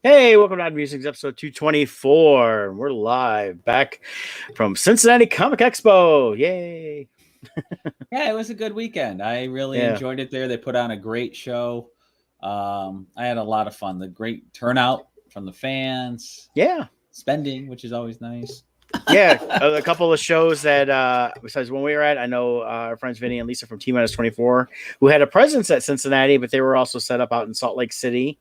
Hey, welcome to Musings, episode 224. We're live back from Cincinnati Comic Expo. Yay! Yeah, it was a good weekend. I really enjoyed it there. They put on a great show. I had a lot of fun. The great turnout from the fans. Yeah. Spending, which is always nice. Yeah, a couple of shows that, besides when we were at, I know our friends Vinny and Lisa from T-24, who had a presence at Cincinnati, but they were also set up out in Salt Lake City.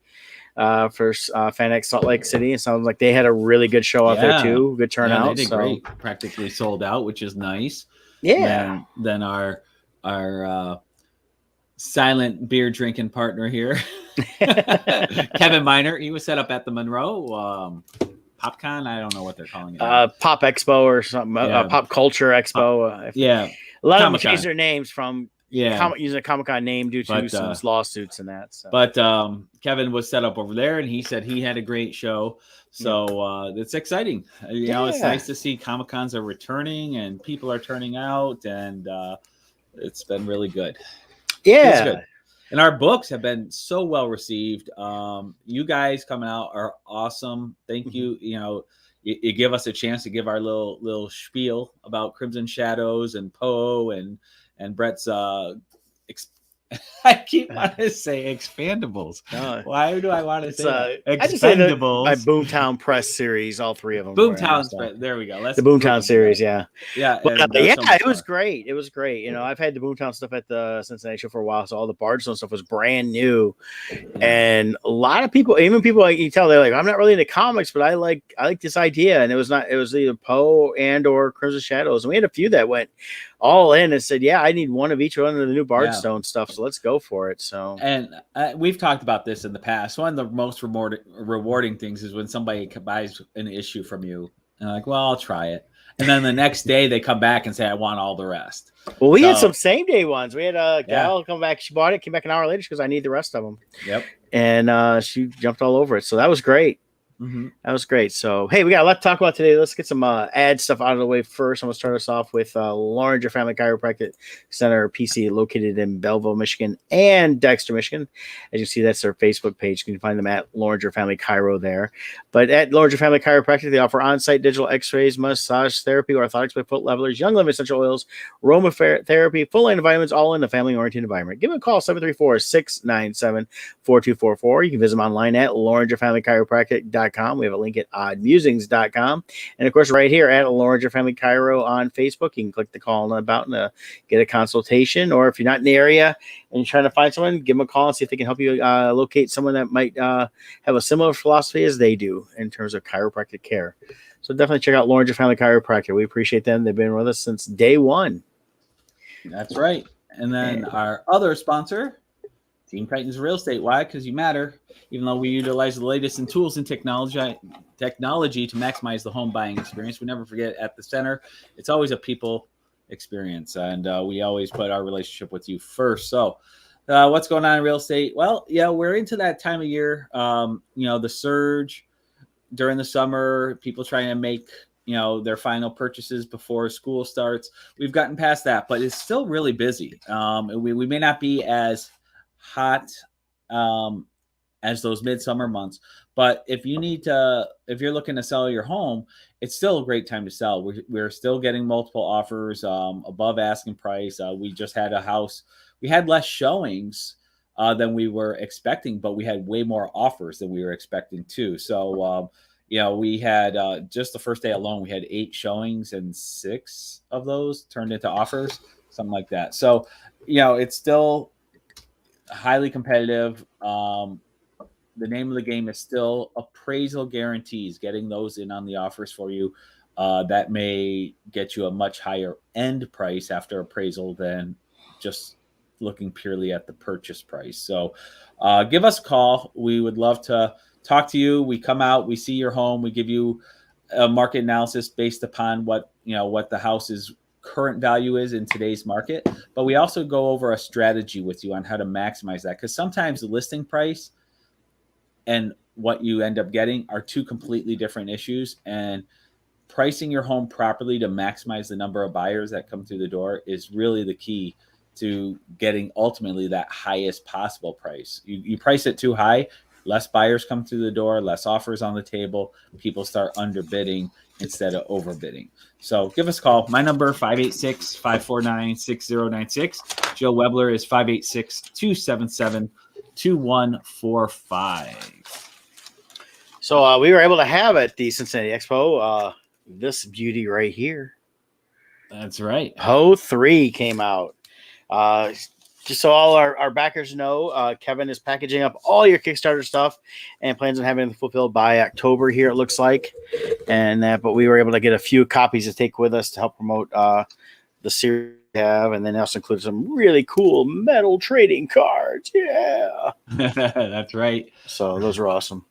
For FanX Salt Lake City. It sounds like they had a really good show out there too. Good turnout. Yeah, they did great. Practically sold out, which is nice. Yeah. Then our silent beer drinking partner here, Kevin Miner, he was set up at the Monroe PopCon. I don't know what they're calling it. Pop Expo or something. Pop Culture Expo. A lot of them changed their names from using a Comic-Con name due to some lawsuits and that. So. But Kevin was set up over there, and he said he had a great show. So it's exciting. You know, it's nice to see Comic-Cons are returning and people are turning out, and it's been really good. Yeah. It's good. And our books have been so well received. You guys coming out are awesome. Thank you. You know, you give us a chance to give our little spiel about Crimson Shadows and Poe and Brett's I keep wanting to say Expandables. Why do I want to say Expendables? I just say my Boomtown Press series, all three of them. Boomtown, there we go. The Boomtown series, yeah. But, it was great. It was great. You know, I've had the Boomtown stuff at the Cincinnati show for a while, so all the Bardstone stuff was brand new. And a lot of people, even people like you tell, they're like, I'm not really into comics, but I like this idea. And it was either Poe and or Crimson Shadows. And we had a few that went all in and said, yeah, I need one of each one of the new Bardstone stuff, so let's go for it. So, and we've talked about this in the past. One of the most rewarding things is when somebody buys an issue from you and like, well, I'll try it, and then the next day they come back and say, I want all the rest. Well, we had some same day ones. We had a gal come back. She bought it, came back an hour later. She goes, I need the rest of them. Yep. And she jumped all over it. So that was great. Mm-hmm. That was great. So, hey, we got a lot to talk about today. Let's get some ad stuff out of the way first. I'm going to start us off with Lawrenger Family Chiropractic Center, PC, located in Belleville, Michigan, and Dexter, Michigan. As you see, that's their Facebook page. You can find them at Lawrenger Family Chiro there. But at Lawrenger Family Chiropractic, they offer on-site digital x-rays, massage therapy, orthotics by foot levelers, young living essential oils, aromatherapy, full-line vitamins, all in a family-oriented environment. Give them a call, 734-697-4244. You can visit them online at LawrengerFamilyChiropractic.com. We have a link at oddmusings.com. And of course, right here at Lawrenger Family Chiro on Facebook, you can click the call about and get a consultation. Or if you're not in the area and you're trying to find someone, give them a call and see if they can help you locate someone that might have a similar philosophy as they do in terms of chiropractic care. So definitely check out Lawrenger Family Chiropractic. We appreciate them. They've been with us since day one. That's right. And then our other sponsor, Teen Titans Real Estate. Why? Because you matter. Even though we utilize the latest in tools and technology to maximize the home buying experience, we never forget at the center, it's always a people experience. And we always put our relationship with you first. So what's going on in real estate? Well, yeah, we're into that time of year. The surge during the summer, people trying to make their final purchases before school starts. We've gotten past that, but it's still really busy. We may not be as hot as those midsummer months, but if you're looking to sell your home, it's still a great time to sell. We're still getting multiple offers above asking price. We just had a house. We had less showings than we were expecting, but we had way more offers than we were expecting too. So we had just the first day alone, we had 8 showings and 6 of those turned into offers, something like that. So it's still highly competitive. The name of the game is still appraisal guarantees, getting those in on the offers for you. That may get you a much higher end price after appraisal than just looking purely at the purchase price. So give us a call. We would love to talk to you. We come out, we see your home, we give you a market analysis based upon what the house's current value is in today's market. But we also go over a strategy with you on how to maximize that, because sometimes the listing price and what you end up getting are two completely different issues. And pricing your home properly to maximize the number of buyers that come through the door is really the key to getting ultimately that highest possible price. You price it too high, less buyers come through the door, less offers on the table, people start underbidding instead of overbidding. So give us a call. My number, 586-549-6096. Joe Webler is 586-277-2145. So we were able to have at the Cincinnati Expo this beauty right here. That's right. Poe 3 came out. Just so all our backers know, Kevin is packaging up all your Kickstarter stuff and plans on having it fulfilled by October here, it looks like. But we were able to get a few copies to take with us to help promote the series we have. And then also include some really cool metal trading cards. Yeah. That's right. So those are awesome.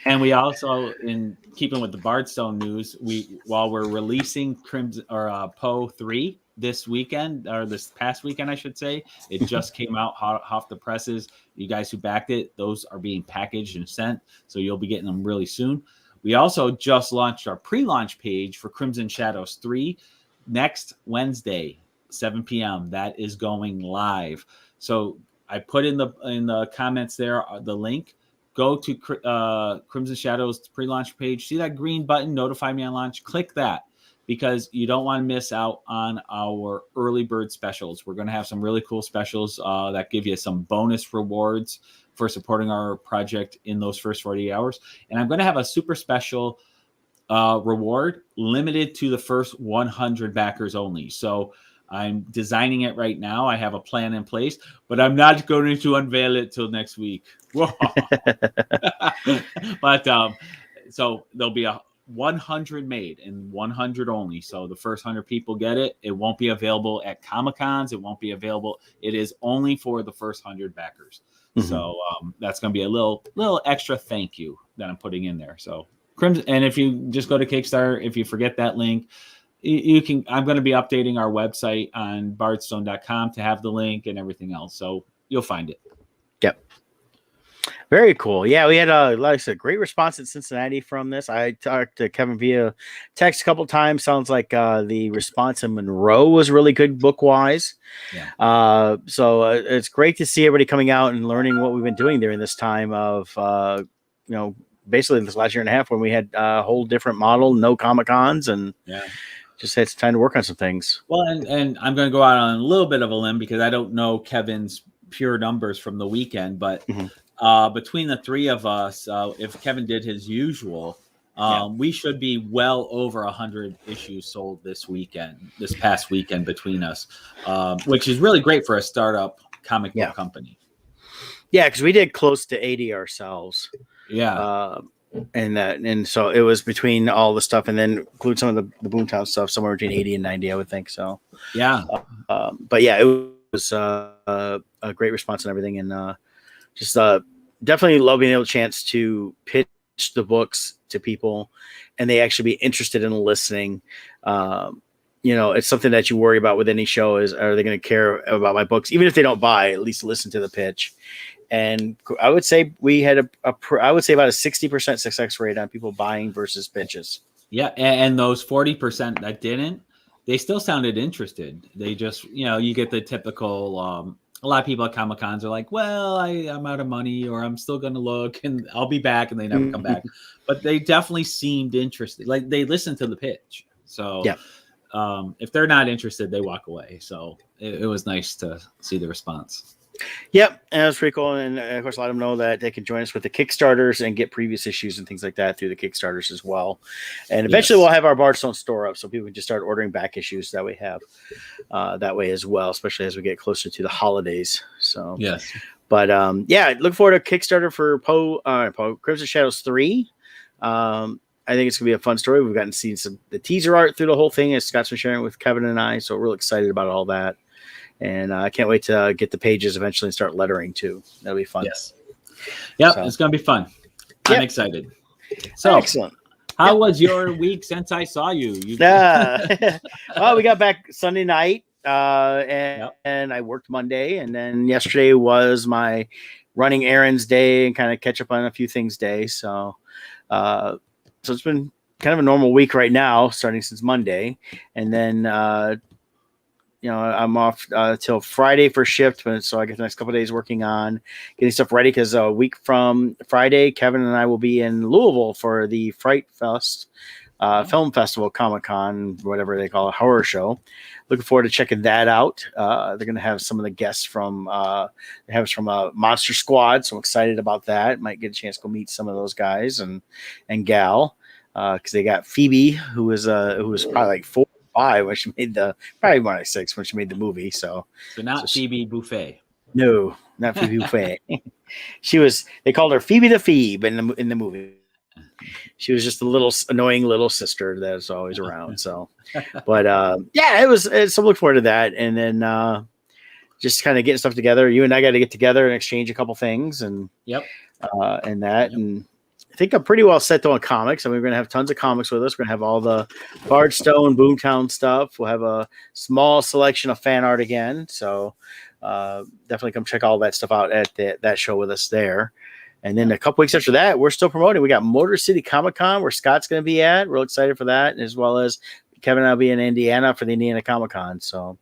And we also, in keeping with the Bardstone news, while we're releasing Poe 3 this weekend, or this past weekend, I should say, it just came out hot off the presses. You guys who backed it, those are being packaged and sent, so you'll be getting them really soon. We also just launched our pre-launch page for Crimson Shadows 3 next Wednesday, 7 p.m. That is going live. So I put in the comments there the link. Go to Crimson Shadows pre-launch page. See that green button, notify me on launch. Click that, because you don't want to miss out on our early bird specials. We're going to have some really cool specials that give you some bonus rewards for supporting our project in those first 48 hours. And I'm going to have a super special reward limited to the first 100 backers only. So I'm designing it right now. I have a plan in place, but I'm not going to unveil it till next week. But so there'll be 100 made and 100 only. So the first 100 people get it. It won't be available at Comic-Cons. It won't be available. It is only for the first 100 backers. Mm-hmm. So that's going to be a little extra thank you that I'm putting in there. So Crimson, and if you just go to Kickstarter, if you forget that link, you can. I'm going to be updating our website on bardstone.com to have the link and everything else. So you'll find it. Yep. Very cool. Yeah, we had like I said, great response in Cincinnati from this. I talked to Kevin via text a couple of times. Sounds like the response in Monroe was really good book wise. Yeah. So it's great to see everybody coming out and learning what we've been doing during this time of basically this last year and a half when we had a whole different model, no Comic-Cons, and just had some time to work on some things. Well, and I'm going to go out on a little bit of a limb because I don't know Kevin's pure numbers from the weekend, but between the three of us, if Kevin did his usual, we should be well over 100 issues sold this past weekend between us, which is really great for a startup comic book company. Yeah, because we did close to 80 ourselves. Yeah. And so it was between all the stuff, and then include some of the Boomtown stuff, somewhere between 80 and 90, I would think. So yeah, but yeah, it was a great response and everything, and just definitely love being able to chance to pitch the books to people, and they actually be interested in listening. It's something that you worry about with any show is, are they going to care about my books? Even if they don't buy, at least listen to the pitch. And I would say we had I would say about a 60% success rate on people buying versus pitches. Yeah. And those 40% that didn't, they still sounded interested. They just, you get the typical, a lot of people at Comic-Cons are like, well, I'm out of money, or I'm still going to look and I'll be back, and they never come back. But they definitely seemed interested. Like, they listened to the pitch. So if they're not interested, they walk away. So it was nice to see the response. Yep, and it was pretty cool. And of course, let them know that they can join us with the Kickstarters and get previous issues and things like that through the Kickstarters as well. And eventually we'll have our Bardstone store up so people can just start ordering back issues that we have that way as well, especially as we get closer to the holidays. So yes. But look forward to Kickstarter for Poe Crimson Shadows 3. I think it's gonna be a fun story. We've gotten to see the teaser art through the whole thing, as Scott's been sharing with Kevin and I. So we're really excited about all that. And I can't wait to get the pages eventually and start lettering too. That'll be fun. Yes. Yeah, so it's going to be fun. I'm excited. So, Excellent. how was your week since I saw you? Well, we got back Sunday night, Yep. and I worked Monday, and then yesterday was my running errands day and kind of catch up on a few things day. So it's been kind of a normal week right now, starting since Monday, and then I'm off till Friday for shift, so I get the next couple of days working on getting stuff ready because a week from Friday, Kevin and I will be in Louisville for the Fright Fest film festival, Comic-Con, whatever they call it, horror show. Looking forward to checking that out. They're going to have some of the guests from Monster Squad, so I'm excited about that. Might get a chance to go meet some of those guys and gal because they got Phoebe, who was probably like 4 or 5 when she made probably more like 6 when she made the movie. So not Phoebe Buffet. No, not Phoebe Buffet. They called her Phoebe the Phoebe in the movie. She was just a little annoying little sister that was always around. So, but yeah, it was. So look forward to that, and then just kind of getting stuff together. You and I got to get together and exchange a couple things, and and that, and I think I'm pretty well set on comics. I mean, we're gonna have tons of comics with us. We're gonna have all the Bardstone, Boomtown stuff. We'll have a small selection of fan art again. So definitely come check all that stuff out at that show with us there. And then a couple weeks after that, we're still promoting. We got Motor City Comic Con where Scott's going to be at. Real excited for that, as well as Kevin and I'll be in Indiana for the Indiana Comic Con. So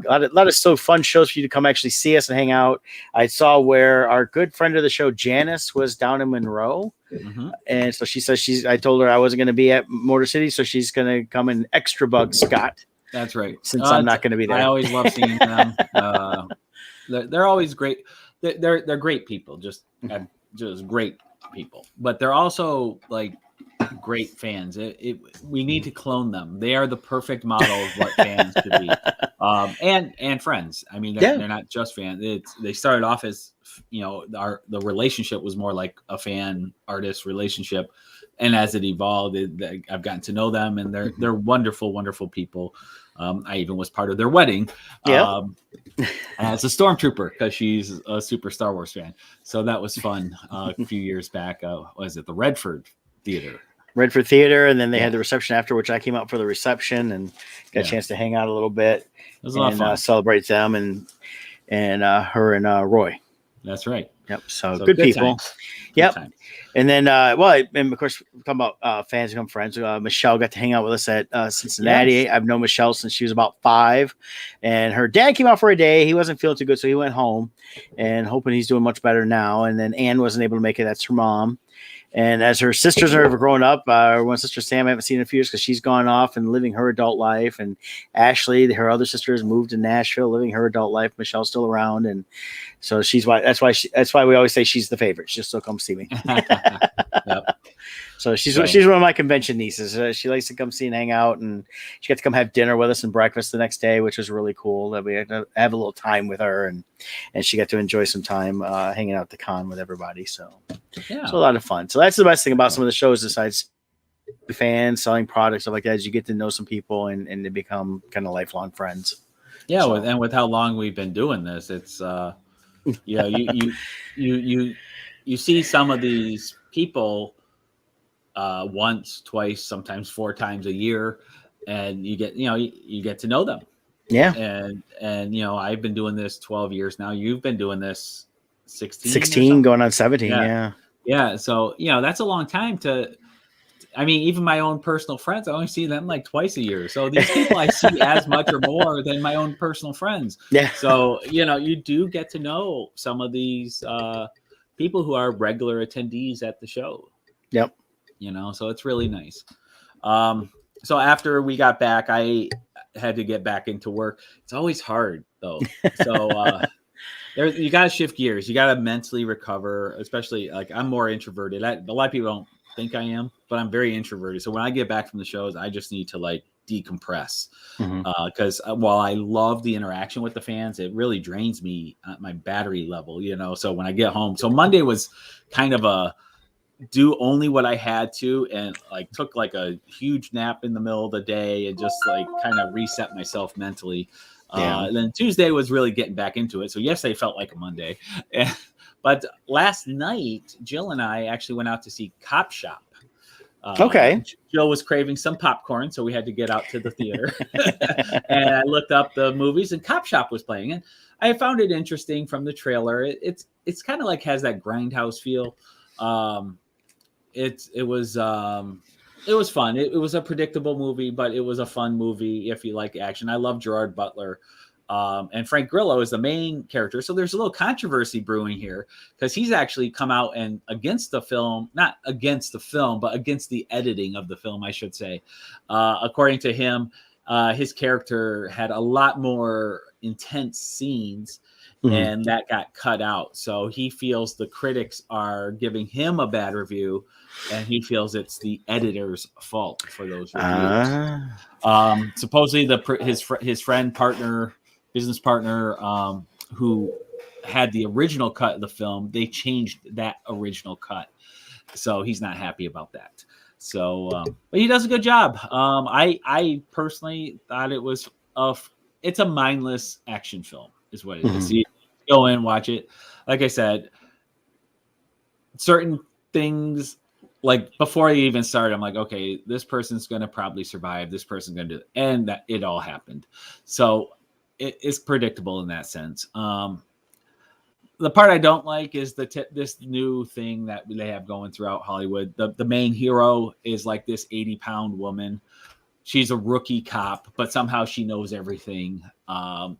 a lot of still fun shows for you to come actually see us and hang out. I saw where our good friend of the show, Janice, was down in Monroe. Mm-hmm. And so she says I told her I wasn't going to be at Motor City, so she's going to come and extra bug Scott. That's right. Since I'm not going to be there. I always love seeing them. They're always great. They're great people. Just great people, but they're also like great fans. We need to clone them. They are the perfect model of what fans should be, and friends. I mean, they're not just fans. They started off as the relationship was more like a fan artist relationship, and as it evolved, I've gotten to know them, and they're wonderful, wonderful people. I even was part of their wedding as a stormtrooper because she's a super Star Wars fan. So that was fun a few years back. Was it the Redford Theater? Redford Theater, and then they had the reception after, which I came out for the reception and got a chance to hang out a little bit. It was a lot of fun. Celebrate them and her and Roy. That's right. Yep. So good people. Times. Yep. Good times. And then, and of course, we're talking about fans become friends. Michelle got to hang out with us at Cincinnati. Yes. I've known Michelle since she was about 5, and her dad came out for a day. He wasn't feeling too good, so he went home, and hoping he's doing much better now. And then Ann wasn't able to make it. That's her mom. And as her sisters are growing up, one sister, Sam, I haven't seen in a few years because she's gone off and living her adult life. And Ashley, her other sister, has moved to Nashville, living her adult life. Michelle's still around. And so that's why we always say she's the favorite. She'll still come see me. Yep. So she's one of my convention nieces. She likes to come see and hang out, and she got to come have dinner with us and breakfast the next day, which was really cool. That we had to have a little time with her, and she got to enjoy some time hanging out at the con with everybody. So it's a lot of fun. So that's the best thing about some of the shows, besides fans, selling products, stuff like that, is you get to know some people and they become kind of lifelong friends. Yeah, so. With how long we've been doing this, it's you see some of these people once, twice, sometimes 4 times a year, and you get to know them. Yeah. And I've been doing this 12 years now. You've been doing this 16 going on 17. Yeah. So that's a long time even my own personal friends, I only see them like twice a year. So these people I see as much or more than my own personal friends. Yeah. So you do get to know some of these people who are regular attendees at the show. Yep. So it's really nice. So after we got back, I had to get back into work. It's always hard though. So you got to shift gears. You got to mentally recover, especially like I'm more introverted. A lot of people don't think I am, but I'm very introverted. So when I get back from the shows, I just need to like decompress because while I love the interaction with the fans, it really drains me at my battery level, So when I get home, so Monday was kind of a do only what I had to, and like took like a huge nap in the middle of the day and just like kind of reset myself mentally. And then Tuesday was really getting back into it. So yesterday felt like a Monday, But last night, Jill and I actually went out to see Cop Shop. Okay. Jill was craving some popcorn, so we had to get out to the theater. And I looked up the movies, and Cop Shop was playing. And I found it interesting from the trailer. It's kind of like has that grindhouse feel. It was fun. It was a predictable movie, but it was a fun movie if you like action. I love Gerard Butler. And Frank Grillo is the main character. So there's a little controversy brewing here because he's actually come out and against the film, not against the film, but against the editing of the film, I should say. According to him, his character had a lot more intense scenes and that got cut out. So he feels the critics are giving him a bad review and he feels it's the editor's fault for those reviews. Supposedly his friend, partner, business partner, who had the original cut of the film, they changed that original cut. So he's not happy about that. So, but he does a good job. I personally thought it's a mindless action film is what it is. You go in, watch it. Like I said, certain things, like before you even start, I'm like, okay, this person's going to probably survive. This person's going to do it. And that it all happened. So it's predictable in that sense. The part I don't like is this new thing that they have going throughout Hollywood. The main hero is like this 80-pound woman. She's a rookie cop, but somehow she knows everything. And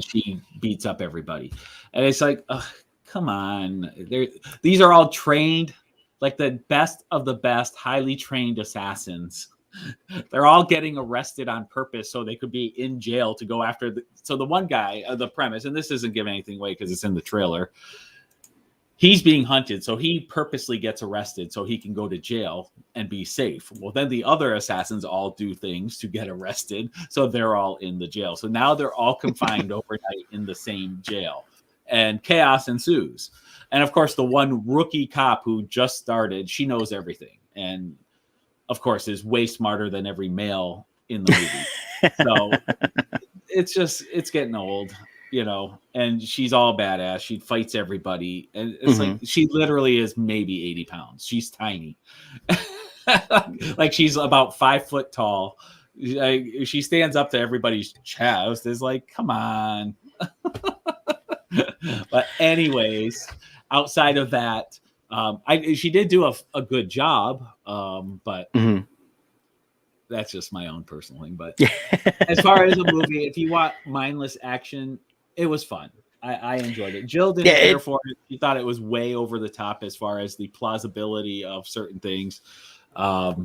she beats up everybody. And it's like, come on. These are all trained, like the best of the best, highly trained assassins. They're all getting arrested on purpose so they could be in jail to go after so the one guy, the premise, and this isn't giving anything away because it's in the trailer, he's being hunted, so he purposely gets arrested so he can go to jail and be safe. Well, then the other assassins all do things to get arrested, so they're all in the jail. So now they're all confined overnight in the same jail, and chaos ensues. And of course, the one rookie cop who just started, she knows everything, and of course, is way smarter than every male in the movie. So it's getting old, and she's all badass. She fights everybody. And it's like, she literally is maybe 80 pounds. She's tiny. Like she's about 5 foot tall. She stands up to everybody's chest. It's like, come on. But anyways, outside of that, she did do a good job, but that's just my own personal thing. But as far as a movie, if you want mindless action, it was fun. I enjoyed it. Jill didn't care for it. She thought it was way over the top as far as the plausibility of certain things. I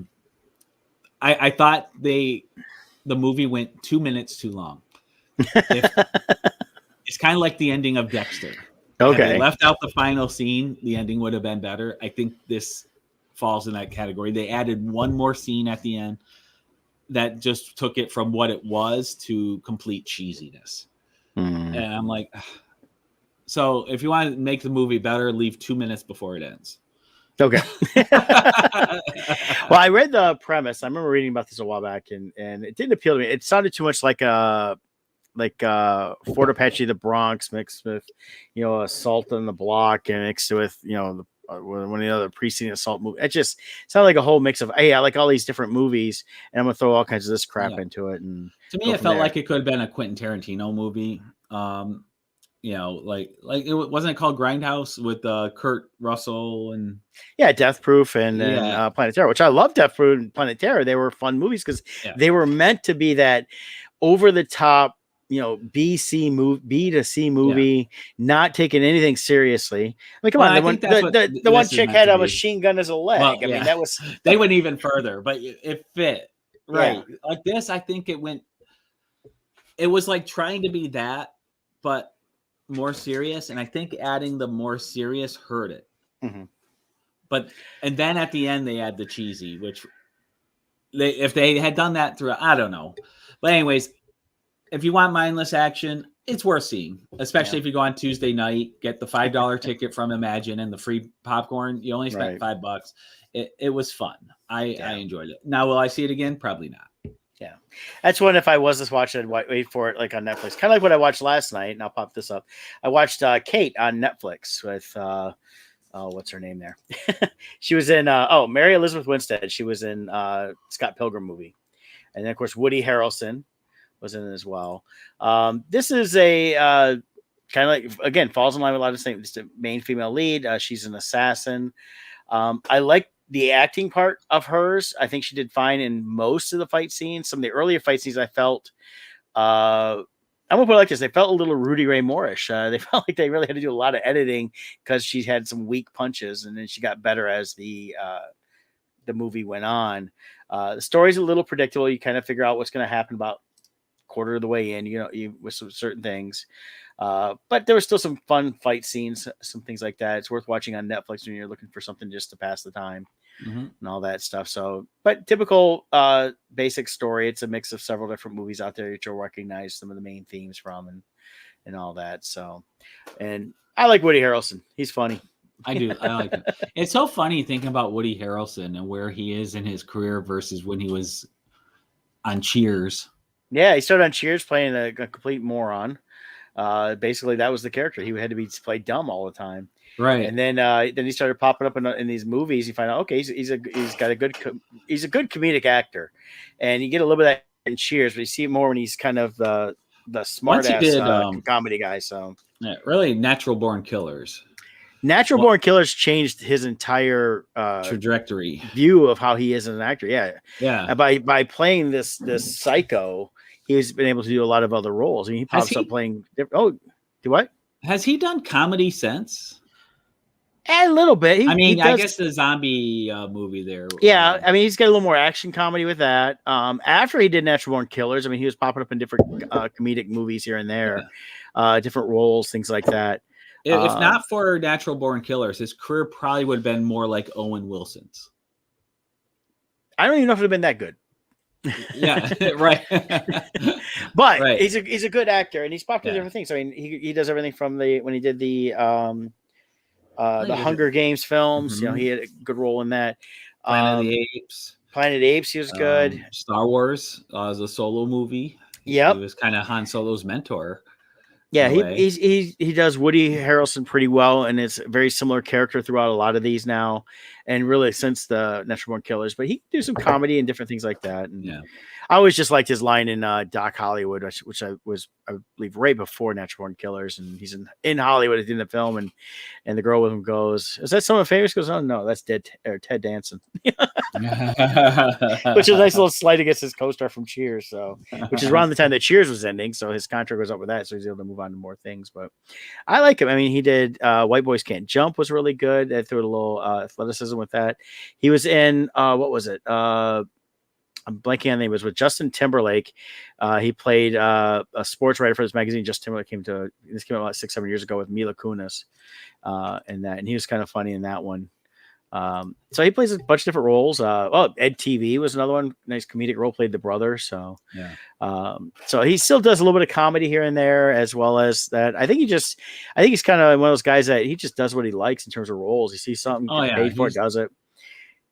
thought the movie went 2 minutes too long. It's kind of like the ending of Dexter. Okay. Had they left out the final scene, the ending would have been better. I think this falls in that category. They added one more scene at the end that just took it from what it was to complete cheesiness. And I'm like, so if you want to make the movie better, leave 2 minutes before it ends. Okay. Well, I read the premise. I remember reading about this a while back, and it didn't appeal to me. It sounded too much like Fort Apache, the Bronx mixed with, Assault on the Block and mixed with, one of the other preceding assault movie. It just sounded like a whole mix of, hey, I like all these different movies, and I'm gonna throw all kinds of this crap into it. And to me, it felt like it could have been a Quentin Tarantino movie. Like it wasn't it called Grindhouse with Kurt Russell and Death Proof and Planet Terror, which I love. Death Proof and Planet Terror, they were fun movies because they were meant to be that over the top, B to C movie, not taking anything seriously. I mean, come on, the one chick had a machine gun as a leg. Well, I mean, that was they went even further, but it fit right. Like this, I think it was like trying to be that, but more serious. And I think adding the more serious hurt it. But and then at the end they add the cheesy, which if they had done that through, I don't know. But anyways, if you want mindless action, it's worth seeing, especially if you go on Tuesday night, get the $5 ticket from Imagine and the free popcorn. You only spent $5. It was fun. I enjoyed it. Now, will I see it again? Probably not. Yeah, that's one. If I was to watch it, I'd wait for it like on Netflix. Kind of like what I watched last night, and I'll pop this up. I watched Kate on Netflix with oh, what's her name there? She was in Mary Elizabeth Winstead. She was in Scott Pilgrim movie, and then of course Woody Harrelson was in it as well. This is a kind of like, again, falls in line with a lot of things. It's the main female lead. She's an assassin. I like the acting part of hers. I think she did fine in most of the fight scenes. Some of the earlier fight scenes I felt, I'm gonna put it like this: they felt a little Rudy Ray Moore-ish. They felt like they really had to do a lot of editing because she had some weak punches, and then she got better as the movie went on. The story's a little predictable. You kind of figure out what's going to happen about quarter of the way in, with some certain things. But there was still some fun fight scenes, some things like that. It's worth watching on Netflix when you're looking for something just to pass the time and all that stuff. So, but typical basic story. It's a mix of several different movies out there that you'll recognize some of the main themes from and all that. So, and I like Woody Harrelson. He's funny. I do. I like him. It's so funny thinking about Woody Harrelson and where he is in his career versus when he was on Cheers. Yeah, he started on Cheers playing a complete moron. Basically, that was the character. He had to be played dumb all the time, right? And then he started popping up in these movies. You find out, okay, he's a good comedic actor, and you get a little bit of that in Cheers, but you see it more when he's kind of the smart ass comedy guy. So yeah, really, Natural Born Killers. Natural Born Killers changed his entire trajectory view of how he is as an actor. Yeah. And by playing this psycho, he's been able to do a lot of other roles. I mean, he pops up playing. Do what? Has he done comedy since? A little bit. I guess the zombie movie there. Yeah, I mean, he's got a little more action comedy with that. After he did Natural Born Killers, I mean, he was popping up in different comedic movies here and there, different roles, things like that. If not for Natural Born Killers, his career probably would have been more like Owen Wilson's. I don't even know if it would have been that good. Yeah, right. But right. He's a good actor, and he's popped up different things. I mean, he does everything from when he did the Hunger Games films. Mm-hmm. He had a good role in that. Planet of the Apes. Planet of the Apes, he was good. Star Wars as a solo movie. Yep. He was kind of Han Solo's mentor. Yeah, he does Woody Harrelson pretty well, and it's a very similar character throughout a lot of these now, and really since the Natural Born Killers. But he can do some comedy and different things like that. And I always just liked his line in Doc Hollywood, which I believe right before Natural Born Killers, and he's in Hollywood in the film, and the girl with him goes, "Is that someone famous?" Goes, "Oh no, that's Ted Danson," which is a nice little slight against his co-star from Cheers. So, which is around the time that Cheers was ending, so his contract was up with that, so he's able to move on to more things. But I like him. I mean, he did White Boys Can't Jump was really good. I threw a little athleticism with that. He was in what was it? I'm blanking on the name. It was with Justin Timberlake. He played a sports writer for this magazine. Justin Timberlake came out about 6-7 years ago with Mila Kunis, and he was kind of funny in that one. So he plays a bunch of different roles. Ed TV was another one. Nice comedic role, played the brother. So so he still does a little bit of comedy here and there, as well as that. I think he's kind of one of those guys that he just does what he likes in terms of roles. He sees something, paid for it, does it.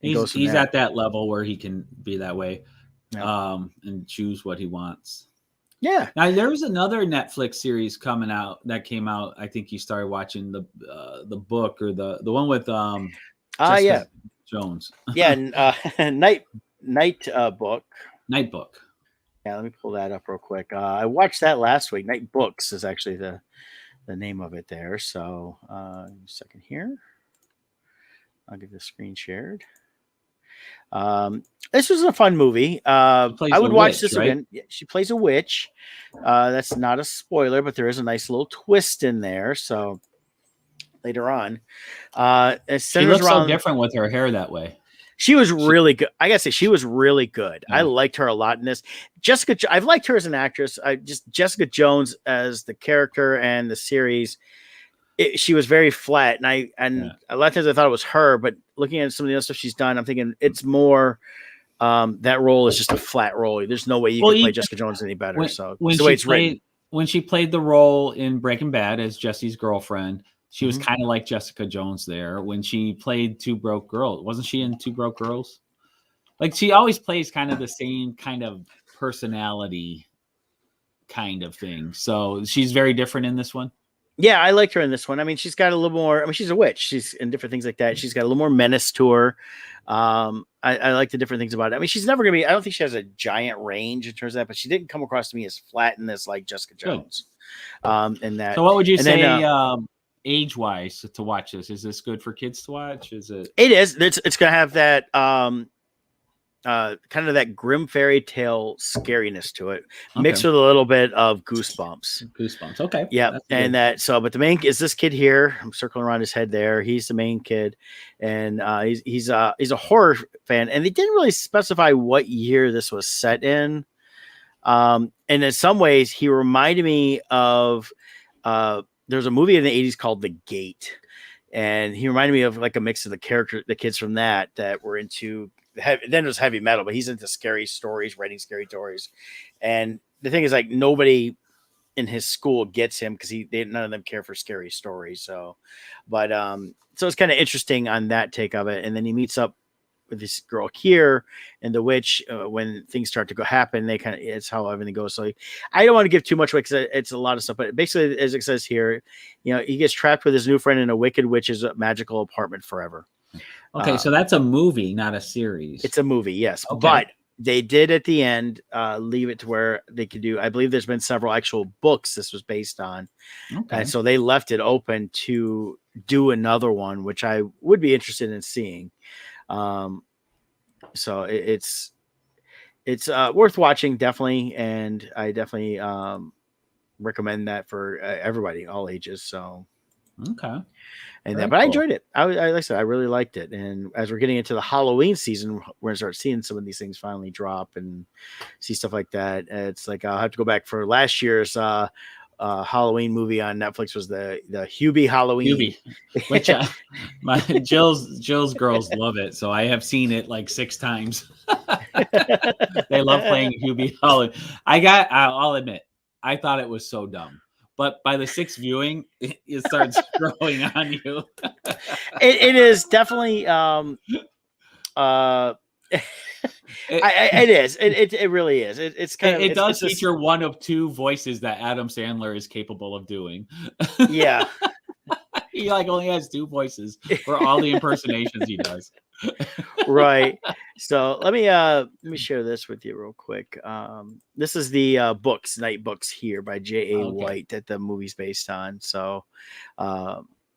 He's at that level where he can be that way, and choose what he wants. Yeah. Now there was another Netflix series that came out. I think you started watching the book or the one with Jessica Jones. Night Book. Night Book. Yeah, let me pull that up real quick. I watched that last week. Night Books is actually the name of it there. So a second here. I'll get the screen shared. This was a fun movie. I would watch this again. Yeah, she plays a witch. That's not a spoiler, but there is a nice little twist in there. So later on, she looks so different with her hair that way. She was really good. I gotta say, she was really good. I liked her a lot in this. I've liked her as an actress. Jessica Jones as the character and the series. She was very flat, and a lot of times I thought it was her, but looking at some of the other stuff she's done, I'm thinking it's more that role is just a flat role. There's no way you can play Jessica Jones any better. When she played the role in Breaking Bad as Jesse's girlfriend, she was kind of like Jessica Jones there. When she played Two Broke Girls, wasn't she in Two Broke Girls? Like she always plays kind of the same kind of personality kind of thing. So she's very different in this one. Yeah, I liked her in this one. I mean, she's got a little more. I mean, she's a witch. She's in different things like that. She's got a little more menace to her. I like the different things about it. I mean, she's never gonna be. I don't think she has a giant range in terms of that, but she didn't come across to me as flat in this like Jessica Jones. And that. So, what would you say then, age-wise to watch this? Is this good for kids to watch? Is it? It is. It's gonna have that kind of that grim fairy tale scariness to it, mixed with a little bit of goosebumps. Okay. Yeah. And that, so, but the main is this kid here. I'm circling around his head there. He's the main kid. And he's a horror fan. And they didn't really specify what year this was set in. And in some ways, he reminded me of, there's a movie in the 80s called The Gate. And he reminded me of like a mix of the kids from that were into then it was heavy metal, but he's into scary stories, writing scary stories. And the thing is, like, nobody in his school gets him because none of them care for scary stories. So, but so it's kind of interesting on that take of it. And then he meets up with this girl here and the witch. When things start to happen, it's how everything goes. So I don't want to give too much away because it's a lot of stuff. But basically, as it says here, he gets trapped with his new friend in a wicked witch's magical apartment forever. Okay, so that's a movie, not a series. It's a movie, yes. Okay. But they did at the end leave it to where they could do, I believe there's been several actual books this was based on. Okay. And so they left it open to do another one, which I would be interested in seeing. So it's worth watching, definitely. And I definitely recommend that for everybody, all ages. So, okay. And but I enjoyed it. Like I said, I really liked it. And as we're getting into the Halloween season, we're gonna start seeing some of these things finally drop and see stuff like that. It's like I'll have to go back for last year's Halloween movie on Netflix was the Hubie Halloween, which my Jill's girls love it. So I have seen it like 6 times. They love playing Hubie Halloween. I'll admit, I thought it was so dumb. But by the 6th viewing, it starts growing on you. It is definitely it is. It really is. It's kind of. It does feature one of 2 voices that Adam Sandler is capable of doing. Yeah, he only has 2 voices for all the impersonations he does. Right. So let me share this with you real quick. This is the Night Books here by J.A. White that the movie's based on. So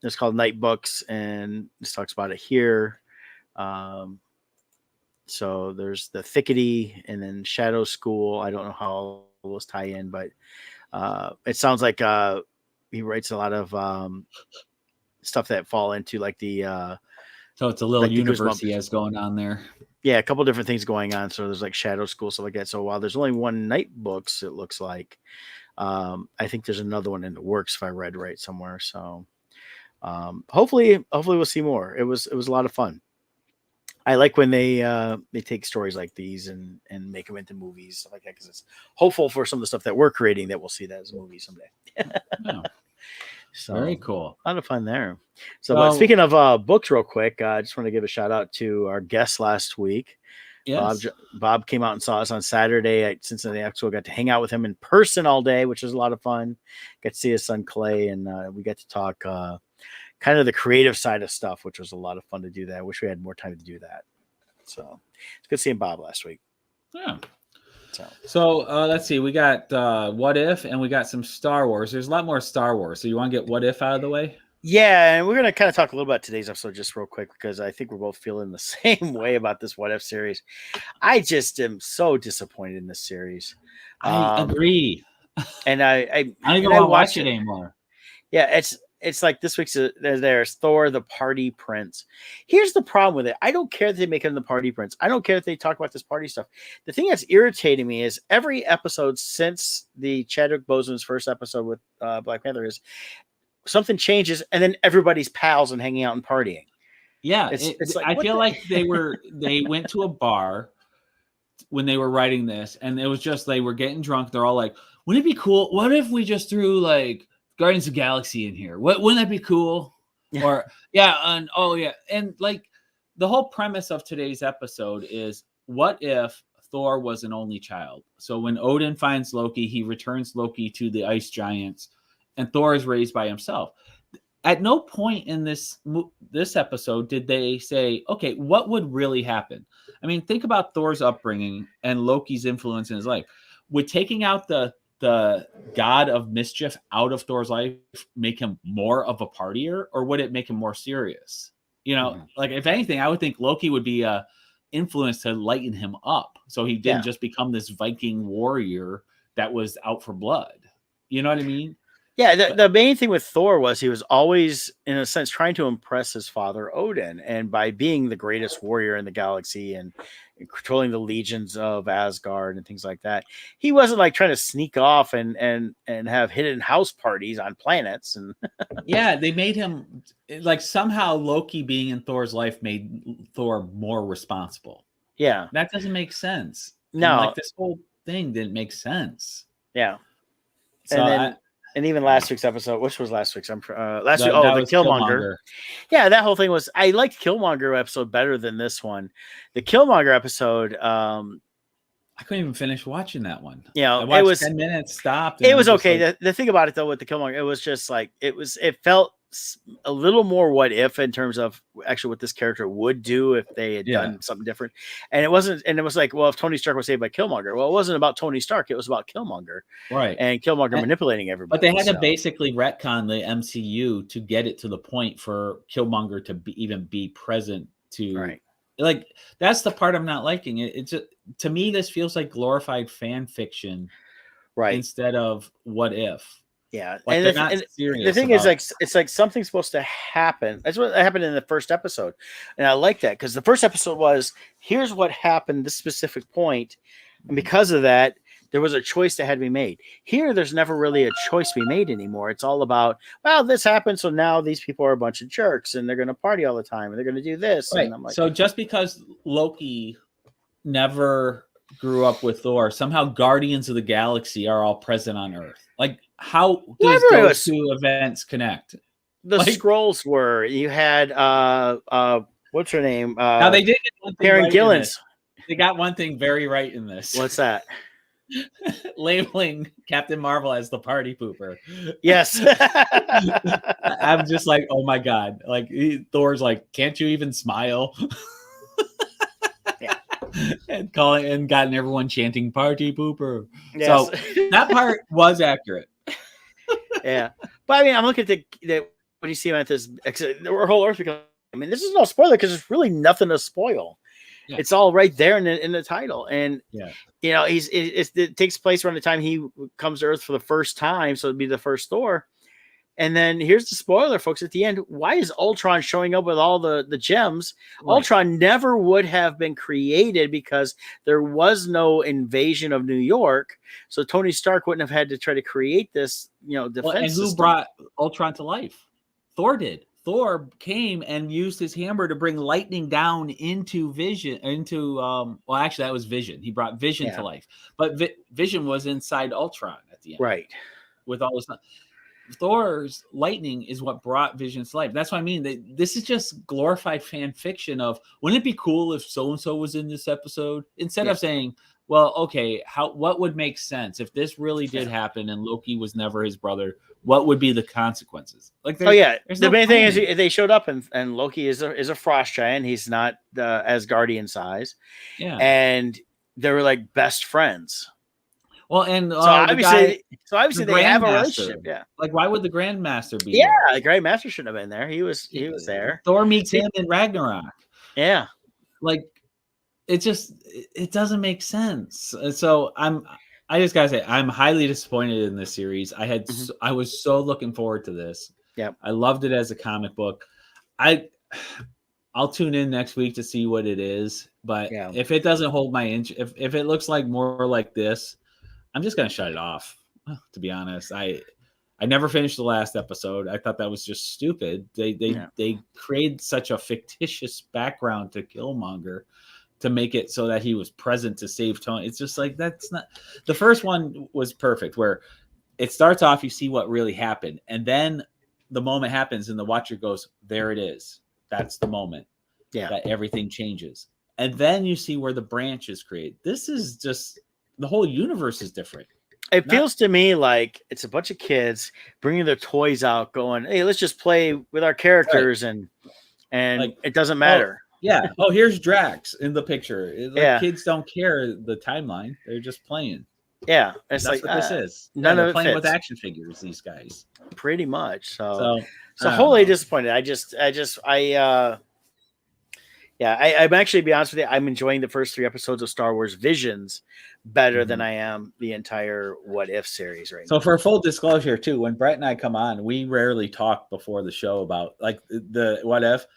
it's called Night Books, and this talks about it here. So there's the Thickety and then Shadow School. I don't know how all those tie in, but it sounds like he writes a lot of stuff that fall into like the so it's a little universe he has going on there. Yeah, a couple different things going on. So there's like Shadow School, stuff like that. So while there's only one Night Books, it looks like I think there's another one in the works if I read right somewhere. So hopefully we'll see more. It was a lot of fun. I like when they take stories like these and make them into movies, stuff like that, because it's hopeful for some of the stuff that we're creating that we'll see that as a movie someday. Oh. So, very cool. A lot of fun there. So, but speaking of books real quick, I just want to give a shout out to our guest last week. Yes. Bob came out and saw us on Saturday at Cincinnati Expo. Got to hang out with him in person all day, which was a lot of fun. Got to see his son Clay, and we got to talk kind of the creative side of stuff, which was a lot of fun to do that. I wish we had more time to do that. So it's good seeing Bob last week. Yeah. So let's see. We got What If, and we got some Star Wars. There's a lot more Star Wars. So you want to get What If out of the way? Yeah, and we're going to kind of talk a little about today's episode just real quick, because I think we're both feeling the same way about this What If series. I just am so disappointed in this series. I agree. And I don't even want to watch it anymore. Yeah, it's like this week's there's Thor, the Party Prince. Here's the problem with it. I don't care that they make him the Party Prince. I don't care that they talk about this party stuff. The thing that's irritating me is every episode since the Chadwick Boseman's first episode with Black Panther is something changes, and then everybody's pals and hanging out and partying. Yeah, it's like, I feel like they went to a bar when they were writing this, and it was just they were getting drunk. They're all like, "Wouldn't it be cool? What if we just threw like Guardians of the Galaxy in here? Wouldn't that be cool?" Yeah. Or and like the whole premise of today's episode is, what if Thor was an only child. So when Odin finds Loki, he returns Loki to the ice giants, and Thor is raised by himself. At no point in this episode did they say, okay, what would really happen? I mean, think about Thor's upbringing and Loki's influence in his life. Would taking out the god of mischief out of Thor's life make him more of a partier, or would it make him more serious? Like if anything, I would think Loki would be a influence to lighten him up, so he didn't just become this Viking warrior that was out for blood. You know what I mean? Yeah, the main thing with Thor was he was always, in a sense, trying to impress his father Odin, and by being the greatest warrior in the galaxy and controlling the legions of Asgard and things like that, he wasn't like trying to sneak off and have hidden house parties on planets. And yeah, they made him like somehow Loki being in Thor's life made Thor more responsible. Yeah, that doesn't make sense. No, and like this whole thing didn't make sense. Yeah, so and even last week's episode, which was last week's? The Killmonger. Killmonger. Yeah, that whole thing was. I liked Killmonger episode better than this one. The Killmonger episode. I couldn't even finish watching that one. Yeah, I watched it was 10 minutes. Stopped. It was okay. Like, the thing about it though with the Killmonger, it was just like it felt a little more what if in terms of actually what this character would do if they had done something different. And it wasn't, and it was like, well, if Tony Stark was saved by Killmonger, well, it wasn't about Tony Stark, it was about Killmonger, right? And Killmonger manipulating everybody. But they had to basically retcon the MCU to get it to the point for Killmonger to even be present to like, that's the part I'm not liking. It's just, to me, this feels like glorified fan fiction, instead of what if. Yeah, like and the thing is, like, it's like something's supposed to happen. That's what happened in the first episode, and I like that because the first episode was, here's what happened, this specific point, and because of that, there was a choice that had to be made. Here, there's never really a choice to be made anymore. It's all about, well, this happened, so now these people are a bunch of jerks, and they're going to party all the time, and they're going to do this. Right. And I'm like, so just because Loki never grew up with Thor, somehow Guardians of the Galaxy are all present on Earth. Like, how does those two events connect? The Skrulls were. You had what's her name? Now they did get one thing Karen Gillan's. They got one thing very right in this. What's that? Labeling Captain Marvel as the party pooper. Yes. I'm just like, oh my god. Like Thor's like, can't you even smile? And calling and gotten everyone chanting party pooper. Yes. So that part was accurate. Yeah. But I mean, I'm looking at the when you see him at this whole Earth becomes, I mean, this is no spoiler because there's really nothing to spoil. Yeah. It's all right there in the title. And you know, it takes place around the time he comes to Earth for the first time, so it'd be the first Thor. And then here's the spoiler, folks, at the end. Why is Ultron showing up with all the gems? Right. Ultron never would have been created because there was no invasion of New York. So Tony Stark wouldn't have had to try to create this, defense and who system. Brought Ultron to life? Thor did. Thor came and used his hammer to bring lightning down into Vision, well, actually, that was Vision. He brought Vision to life. But Vision was inside Ultron at the end. Right. With all this stuff. Thor's lightning is what brought Vision to life. That's what I mean. This is just glorified fan fiction of, wouldn't it be cool if so-and-so was in this episode? Instead of saying, well, okay, what would make sense if this really did happen and Loki was never his brother? What would be the consequences? Like, the main thing is they showed up and Loki is a frost giant. He's not Asgardian size. Yeah. And they were like best friends. Well, and so obviously they have a relationship. Yeah. Like, why would the Grandmaster be? Yeah, there? The Grandmaster shouldn't have been there. He was there. Thor meets him in Ragnarok. Yeah. Like, it doesn't make sense. So I just gotta say, I'm highly disappointed in this series. I was so looking forward to this. Yeah. I loved it as a comic book. I'll tune in next week to see what it is. But if it doesn't hold my interest, if it looks like more like this, I'm just going to shut it off, to be honest. I never finished the last episode. I thought that was just stupid. They created such a fictitious background to Killmonger to make it so that he was present to save Tony. It's just like, that's not... The first one was perfect, where it starts off, you see what really happened, and then the moment happens and the watcher goes, there it is. That's the moment that everything changes. and then you see where the branches create. This is just the whole universe is different. It feels to me like it's a bunch of kids bringing their toys out, going, "Hey, let's just play with our characters," and Like, it doesn't oh, matter. yeah. Oh, here's Drax in the picture. Like, Yeah, kids don't care the timeline; they're just playing. yeah. It's That's like what this is. Yeah, none of they're it playing with fits, action figures. These guys. pretty much. So, So so I don't wholly know. disappointed. I'm actually, to be honest with you, I'm enjoying the first 3 episodes of Star Wars Visions better than I am the entire What If series right So now. for full disclosure, too, when Brett and I come on, we rarely talk before the show about like the what if.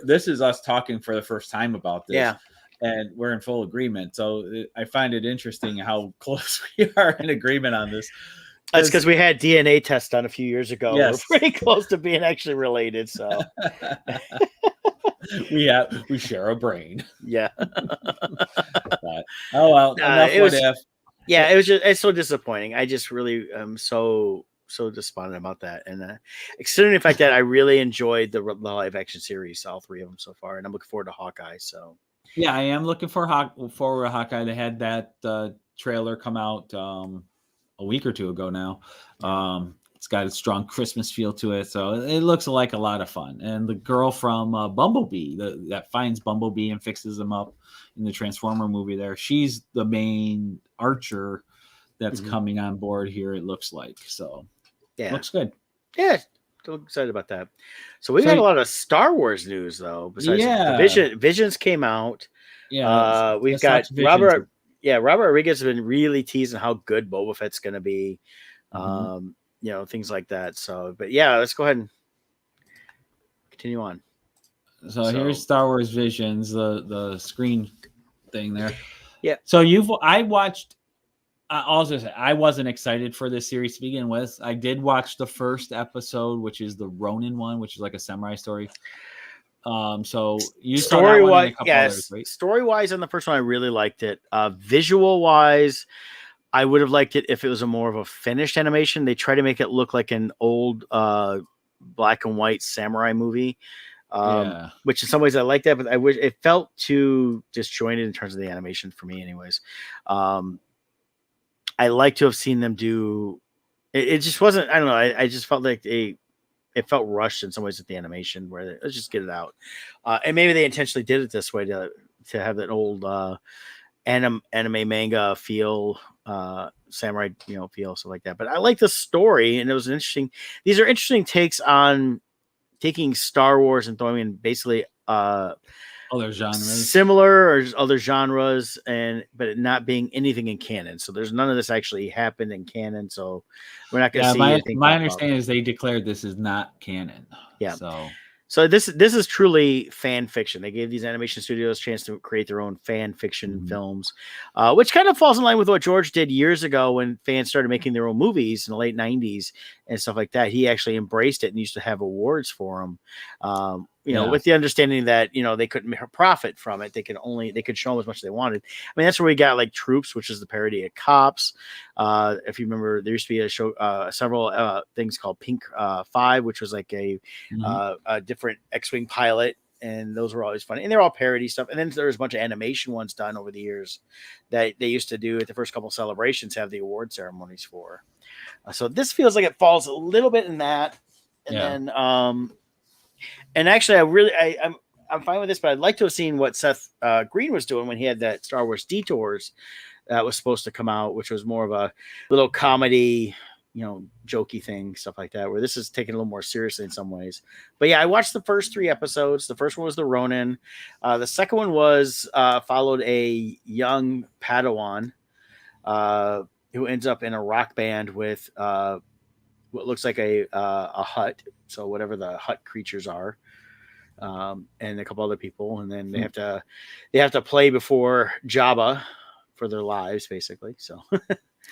This is us talking for the first time about this. Yeah. And we're in full agreement. So I find it interesting how close we are in agreement on this. That's because we had DNA tests done a few years ago. Yes. We're pretty close to being actually related. So we share a brain. yeah. But, oh well, enough What if. Yeah, it's so disappointing. I just really am so despondent about that. And considering the fact that I really enjoyed the live action series, all 3 of them so far, and I'm looking forward to Hawkeye. So yeah, I am looking forward to Hawkeye. They had that trailer come out a week or 2 ago now. It's got a strong Christmas feel to it, so it looks like a lot of fun. And the girl from Bumblebee that finds Bumblebee and fixes him up in the Transformer movie there, she's the main archer that's coming on board here, it looks like. So yeah, looks good. Yeah, still excited about that. So we had a lot of Star Wars news though. Besides the Visions came out. Yeah, we've got Robert. Yeah, Robert Rodriguez has been really teasing how good Boba Fett's going to be. Things like that. So, but yeah, let's go ahead and continue on. So here's Star Wars Visions, the screen thing there. Yeah. So I watched. I wasn't excited for this series to begin with. I did watch the first episode, which is the Ronin one, which is like a samurai story. So you saw that one and a couple others, right? Story-wise on the first one, I really liked it. Visual-wise, I would have liked it if it was a more of a finished animation. They try to make it look like an old black and white samurai movie. Which in some ways I like that, but I wish it felt too disjointed in terms of the animation for me anyways. I like to have seen them do it just wasn't, I don't know. I just felt like it felt rushed in some ways with the animation where let's just get it out. And maybe they intentionally did it this way to have that old anime manga feel, samurai, feel, stuff like that. But I like the story, and it was these are interesting takes on taking Star Wars and throwing in basically other genres, similar or other genres, but it not being anything in canon. So there's none of this actually happened in canon. So we're not going to see anything. My understanding is they declared this is not canon. Yeah. So this is truly fan fiction. They gave these animation studios a chance to create their own fan fiction films, which kind of falls in line with what George did years ago when fans started making their own movies in the late 90s and stuff like that. He actually embraced it and used to have awards for them. With the understanding that, they couldn't profit from it. They could show them as much as they wanted. I mean, that's where we got like Troops, which is the parody of Cops. If you remember, there used to be a show, several things called Pink 5, which was like a different X-Wing pilot. And those were always funny. And they're all parody stuff. And then there's a bunch of animation ones done over the years that they used to do at the first couple of celebrations, have the award ceremonies for. So this feels like it falls a little bit in that. And then, and actually, I'm fine with this, but I'd like to have seen what Seth Green was doing when he had that Star Wars Detours that was supposed to come out, which was more of a little comedy, jokey thing, stuff like that, where this is taken a little more seriously in some ways. But yeah, I watched the first 3 episodes. The first one was the Ronin. The second one was followed a young Padawan who ends up in a rock band with what looks like a hut. So whatever the hut creatures are, and a couple other people, and then they have to play before Jabba for their lives, basically. So,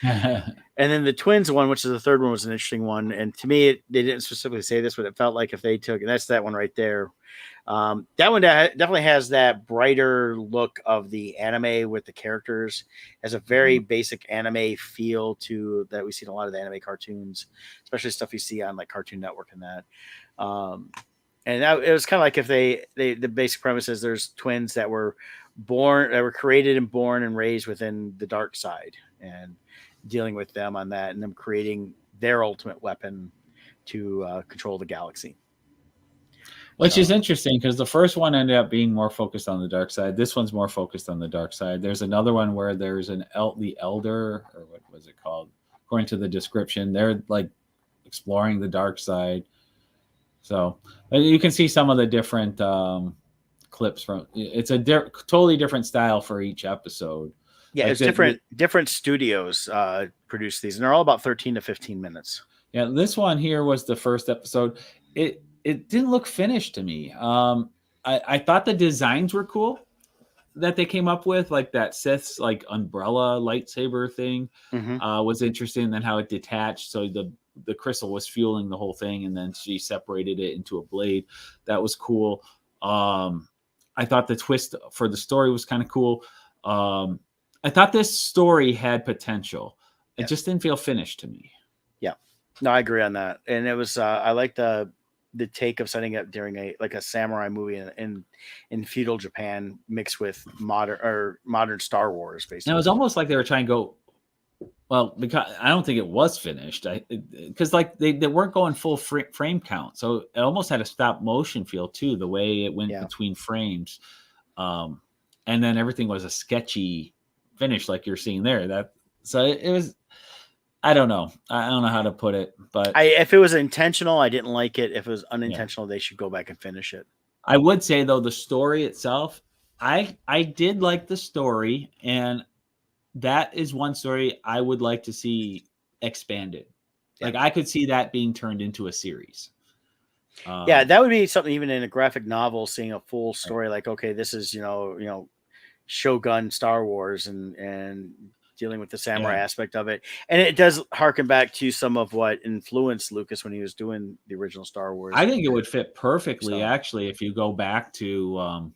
and then the twins one, which is the third one, was an interesting one. And to me, they didn't specifically say this, but it felt like if they took, and that's that one right there. That one definitely has that brighter look of the anime with the characters. Has a very basic anime feel to that we see in a lot of the anime cartoons, especially stuff you see on like Cartoon Network and that. And it was kind of like if the basic premise is there's twins that were created and born and raised within the dark side, and dealing with them on that, and them creating their ultimate weapon to control the galaxy. Which is interesting because the first one ended up being more focused on the dark side. This one's more focused on the dark side. There's another one where there's the elder, or what was it called? According to the description, they're like exploring the dark side. So you can see some of the different clips from. It's a totally different style for each episode. Yeah, like it's different studios produce these, and they're all about 13 to 15 minutes. Yeah, this one here was the first episode. It didn't look finished to me. I thought the designs were cool that they came up with, like that Sith's like umbrella lightsaber thing was interesting. And then how it detached, so the crystal was fueling the whole thing, and then she separated it into a blade. That was cool. I thought the twist for the story was kind of cool. I thought this story had potential. It just didn't feel finished to me. Yeah, no, I agree on that. And it was I like the take of setting up during a samurai movie in feudal Japan mixed with modern Star Wars, basically. And it was almost like they were trying to go, well, because I don't think it was finished. Because like they weren't going full frame count, so it almost had a stop motion feel too, the way it went between frames, and then everything was a sketchy finish, like you're seeing there. So it was. I don't know. I don't know how to put it, but if it was intentional, I didn't like it. If it was unintentional, they should go back and finish it. I would say though, the story itself, I did like the story, and that is one story I would like to see expanded. Yeah. Like I could see that being turned into a series. Yeah, that would be something even in a graphic novel, seeing a full story. Like, okay, this is Shogun Star Wars and dealing with the samurai aspect of it. And it does harken back to some of what influenced Lucas when he was doing the original Star Wars. I think it would fit perfectly, actually, if you go back to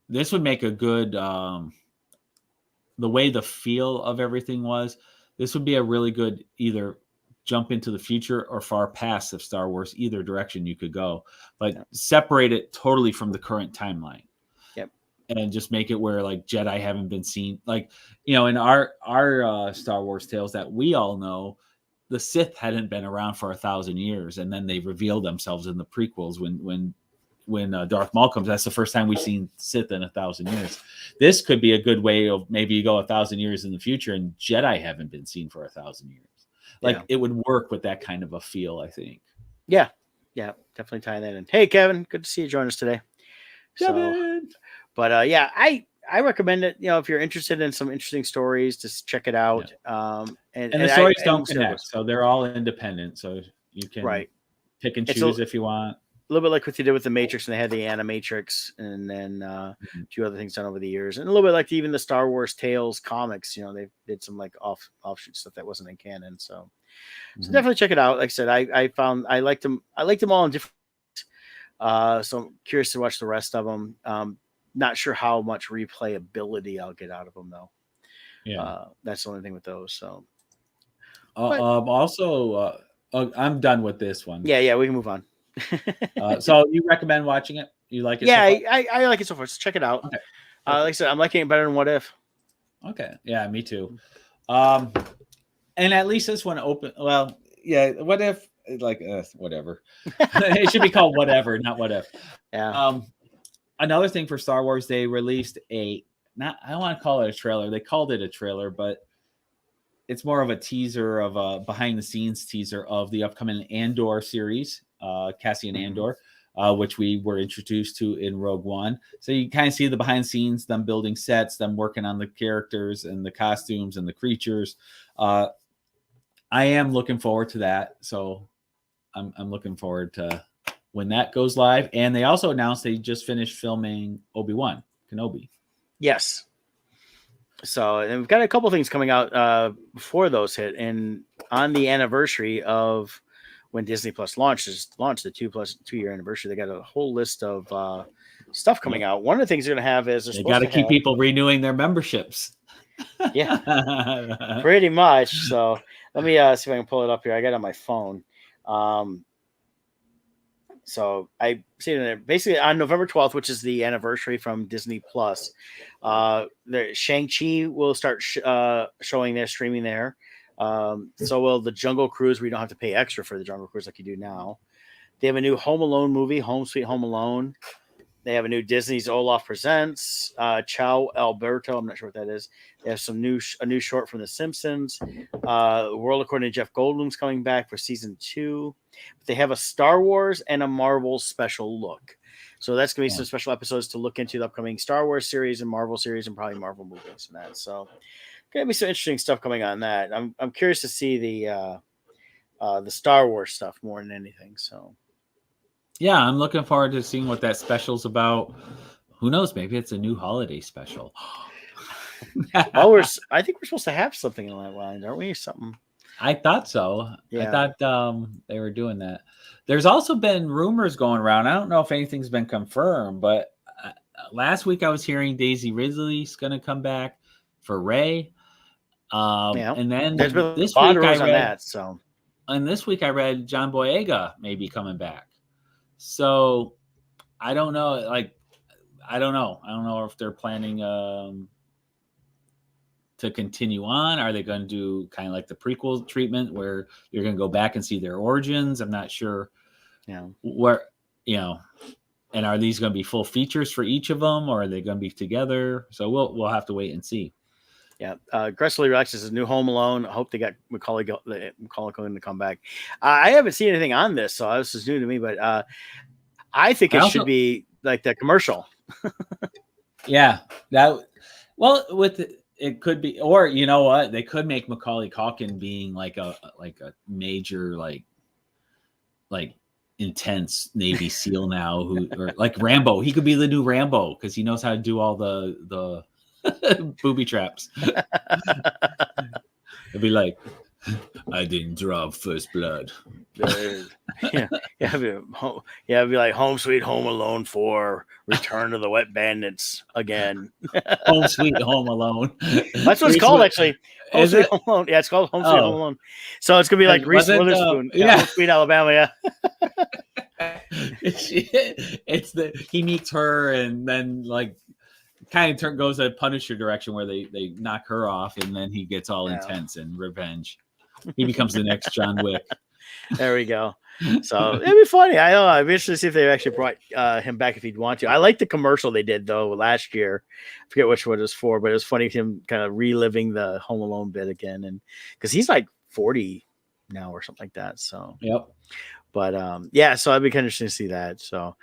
this would make a good the way the feel of everything was. This would be a really good either jump into the future or far past of Star Wars, either direction you could go, but separate it totally from the current timeline. And just make it where like Jedi haven't been seen, like, in our Star Wars tales that we all know, the Sith hadn't been around for 1,000 years, and then they revealed themselves in the prequels when Darth Maul comes. That's the first time we've seen Sith in 1,000 years. This could be a good way of maybe you go 1,000 years in the future and Jedi haven't been seen for 1,000 years. Like it would work with that kind of a feel, I think. Yeah, definitely tying that in. Hey, Kevin, good to see you join us today. Kevin. But I recommend it. If you're interested in some interesting stories, just check it out. Yeah. And the stories don't connect, so they're all independent. So you can pick and choose if you want. A little bit like what you did with the Matrix, and they had the Animatrix, and then a few other things done over the years, and a little bit like even the Star Wars Tales comics. They did some like offshoot stuff that wasn't in canon. So definitely check it out. Like I said, I liked them. I liked them all in different. So I'm curious to watch the rest of them. Not sure how much replayability I'll get out of them though. Yeah, that's the only thing with those. So, also, I'm done with this one. Yeah, we can move on. So you recommend watching it? You like it? Yeah, so I like it so far. So check it out. Okay. Like I said, I'm liking it better than What If. Okay. Yeah, me too. And at least this one open. Well, yeah. What If? Like whatever. It should be called Whatever, not What If. Yeah. Another thing for Star Wars, they released I don't want to call it a trailer. They called it a trailer, but it's more of a teaser of a behind the scenes teaser of the upcoming Andor series, Cassian Andor, which we were introduced to in Rogue One. So you kind of see the behind the scenes, them building sets, them working on the characters and the costumes and the creatures. I am looking forward to that. So I'm looking forward to when that goes live. And they also announced they just finished filming Obi-Wan Kenobi. Yes. So, and we've got a couple things coming out before those hit, and on the anniversary of when Disney Plus launched the 2 year anniversary, they got a whole list of stuff coming out. One of the things they're going to have is they got to keep people renewing their memberships. Yeah, pretty much. So let me see if I can pull it up here. I got it on my phone. So I see it basically on November 12th, which is the anniversary from Disney Plus. The Shang-Chi will start showing there, streaming there. So will the Jungle Cruise, where you don't have to pay extra for the Jungle Cruise like you do now. They have a new Home Alone movie, Home Sweet Home Alone. They have a new Disney's Olaf Presents, Ciao Alberto. I'm not sure what that is. They have a new short from The Simpsons. World According to Jeff Goldblum's coming back for season 2. They have a Star Wars and a Marvel special look. So that's going to be some special episodes to look into the upcoming Star Wars series and Marvel series and probably Marvel movies and that. So going to be some interesting stuff coming on that. I'm curious to see the Star Wars stuff more than anything. So. Yeah, I'm looking forward to seeing what that special's about. Who knows? Maybe it's a new holiday special. Well, I think we're supposed to have something in that line, aren't we? Something. I thought so. Yeah. I thought they were doing that. There's also been rumors going around. I don't know if anything's been confirmed, but last week I was hearing Daisy Ridley's going to come back for Rey. And then there's been this a lot week of rumors I on read that. So, and this week I read John Boyega may be coming back. So I don't know. I don't know if they're planning to continue on. Are they going to do kind of like the prequel treatment where you're going to go back and see their origins? I'm not sure. Where, and are these going to be full features for each of them, or are they going to be together? So we'll have to wait and see. Yeah, Aggressively Relaxed is a new Home Alone. I hope they got Macaulay Culkin to come back. I haven't sseen anything on this, so this is new to me. But I think it should be like the commercial. Yeah, it could be, or you know what, they could make Macaulay Culkin being like a major like intense Navy SEAL now, or like Rambo. He could be the new Rambo because he knows how to do all the booby traps. It'd be like, I didn't draw first blood. It'd be like Home Sweet Home Alone 4, Return of the Wet Bandits again. Home Sweet Home Alone. That's what it's called, actually. Home Sweet Home Alone. Yeah, it's called Home Sweet Home Alone. So it's gonna be like Reese Witherspoon. Home Sweet Alabama. Yeah. He meets her and then like kind of goes a Punisher direction where they knock her off and then he gets all intense and revenge. He becomes the next John Wick. There we go. So it'd be funny. I don't know. I'd be interested to see if they actually brought him back if he'd want to. I like the commercial they did though last year. I forget which one it was for, but it was funny him kind of reliving the Home Alone bit again, and because he's like 40 now or something like that. So But so I'd be kind of interested to see that. So,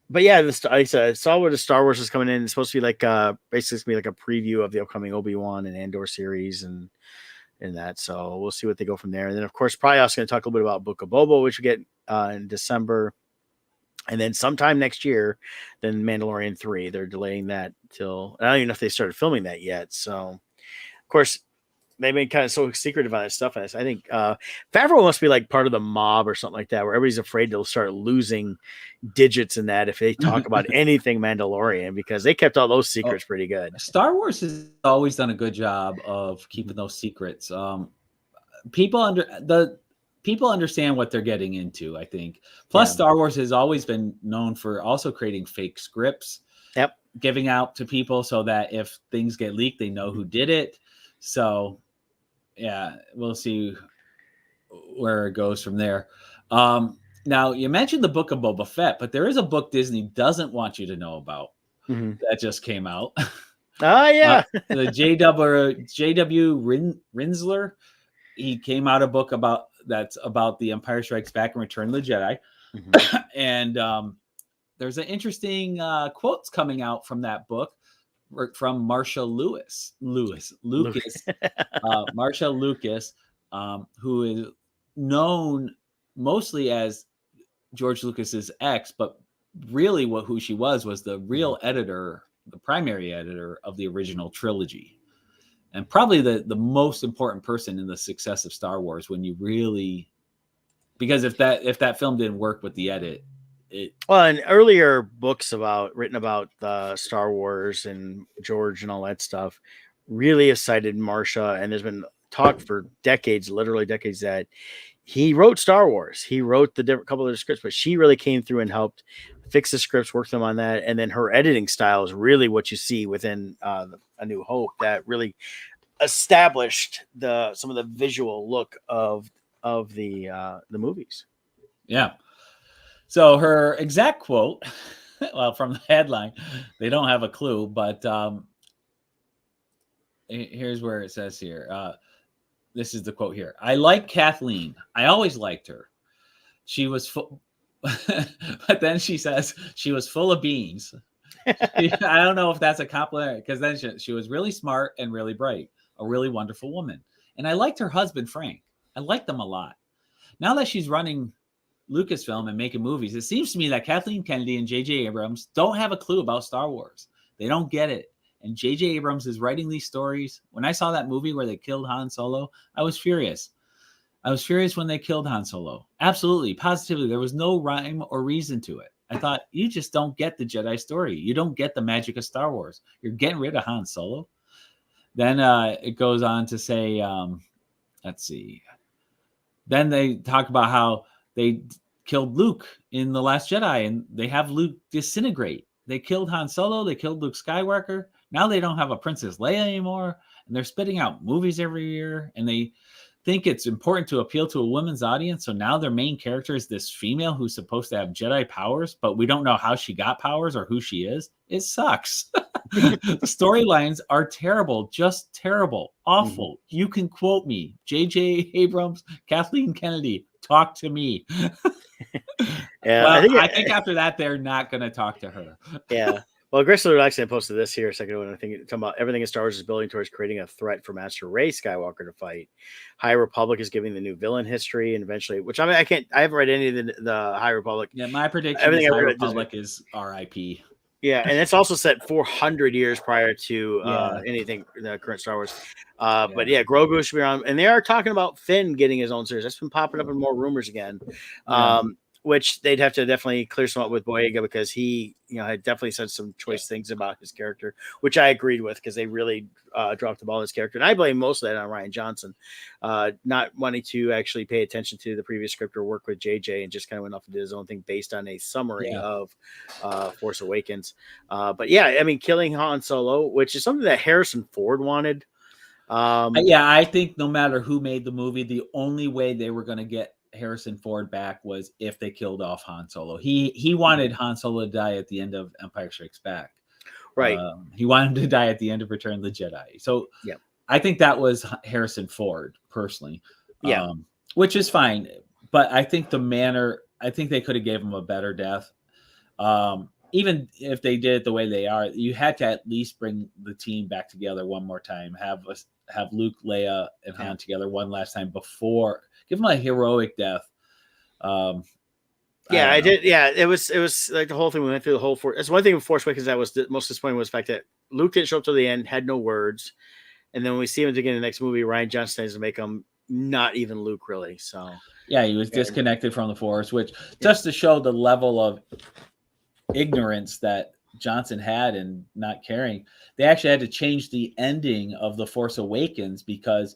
but yeah, I saw where the Star Wars is coming in. It's supposed to be like basically it's gonna be like a preview of the upcoming Obi-Wan and Andor series and that. So we'll see what they go from there. And then of course, probably also going to talk a little bit about Book of Boba, which we get in December. And then sometime next year, then Mandalorian 3. They're delaying that till I don't even know if they started filming that yet. So of course, they've been kind of so secretive about that stuff. I think Favreau must be like part of the mob or something like that, where everybody's afraid they'll start losing digits in that if they talk about anything Mandalorian, because they kept all those secrets pretty good. Star Wars has always done a good job of keeping those secrets. People understand what they're getting into, I think. Plus, Star Wars has always been known for also creating fake scripts, giving out to people so that if things get leaked, they know who did it. So, yeah, we'll see where it goes from there. Now, you mentioned the Book of Boba Fett, but there is a book Disney doesn't want you to know about that just came out. Oh, yeah. The J.W. Rinsler, he came out a book that's about the Empire Strikes Back and Return of the Jedi. And there's an interesting quotes coming out from that book. From Marsha Lucas, Marsha Lucas, who is known mostly as George Lucas's ex, but really who she was the real editor, the primary editor of the original trilogy, and probably the most important person in the success of Star Wars. When you really, because if that film didn't work with the edit. And earlier books written about Star Wars and George and all that stuff really have cited Marsha, and there's been talk for decades, literally decades, that he wrote Star Wars. He wrote the couple of the scripts, but she really came through and helped fix the scripts, work them on that, and then her editing style is really what you see within A New Hope that really established some of the visual look of the movies. Yeah. So her exact quote, well, from the headline, they don't have a clue, but here's where it says here. This is the quote here. I like Kathleen. I always liked her. She was full, but then she says she was full of beans. I don't know if that's a compliment, because then she was really smart and really bright, a really wonderful woman. And I liked her husband, Frank. I liked them a lot. Now that she's running Lucasfilm and making movies, it seems to me that Kathleen Kennedy and J.J. Abrams don't have a clue about Star Wars. They don't get it. And J.J. Abrams is writing these stories. When I saw that movie where they killed Han Solo, I was furious. I was furious when they killed Han Solo. Absolutely, positively. There was no rhyme or reason to it. I thought, you just don't get the Jedi story. You don't get the magic of Star Wars. You're getting rid of Han Solo. Then it goes on to say, let's see. Then they talk about how they killed Luke in The Last Jedi, and they have Luke disintegrate. They killed Han Solo. They killed Luke Skywalker. Now they don't have a Princess Leia anymore, and they're spitting out movies every year, and they think it's important to appeal to a women's audience. So now their main character is this female who's supposed to have Jedi powers, but we don't know how she got powers or who she is. It sucks. The storylines are terrible, just terrible, awful. Mm-hmm. You can quote me, J.J. Abrams, Kathleen Kennedy, talk to me. Yeah, well, I think after that, they're not going to talk to her. Yeah. Well, Gristler actually posted this here a second ago, and I think talking about everything in Star Wars is building towards creating a threat for Master Rey Skywalker to fight. High Republic is giving the new villain history, and eventually, which I haven't read any of the High Republic. Yeah, my prediction is High Republic is RIP. Yeah, and it's also set 400 years prior to anything the current Star Wars. But yeah, Grogu should be on, and they are talking about Finn getting his own series. That's been popping up in more rumors again. Which they'd have to definitely clear some up with Boyega, because he, had definitely said some choice things about his character, which I agreed with, because they really dropped the ball on his character. And I blame most of that on Rian Johnson, not wanting to actually pay attention to the previous script or work with JJ, and just kind of went off and did his own thing based on a summary of Force Awakens. But yeah, I mean, killing Han Solo, which is something that Harrison Ford wanted. I think no matter who made the movie, the only way they were going to get Harrison Ford back was if they killed off Han Solo. He wanted Han Solo to die at the end of Empire Strikes Back. Right. He wanted him to die at the end of Return of the Jedi. So I think that was Harrison Ford personally. Which is fine. But I think I think they could have gave him a better death. Even if they did it the way they are, you had to at least bring the team back together one more time. Have Luke, Leia, and Han together one last time before. Give him a heroic death. I did. Yeah, it was like the whole thing. We went through the whole Force. That's one thing with Force Awakens that was the most disappointing, was the fact that Luke didn't show up till the end, had no words, and then when we see him again in the next movie, Rian Johnson has to make him not even Luke, really. So yeah, he was disconnected from the Force, which just to show the level of ignorance that Johnson had and not caring. They actually had to change the ending of The Force Awakens, because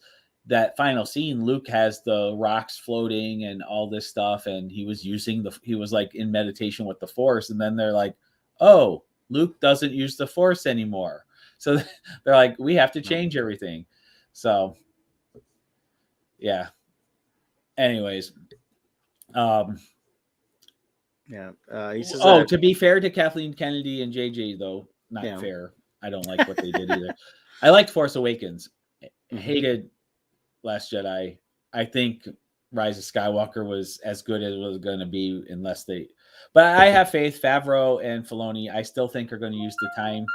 that final scene, Luke has the rocks floating and all this stuff, and he was like in meditation with the Force, and then they're like, oh, Luke doesn't use the Force anymore. So they're like, we have to change everything. So yeah. Anyways. He says, to be fair to Kathleen Kennedy and JJ, though, not fair. I don't like what they did either. I liked Force Awakens. Hated Last Jedi. I think Rise of Skywalker was as good as it was going to be, but I have faith. Favreau and Filoni, I still think, are going to use the time,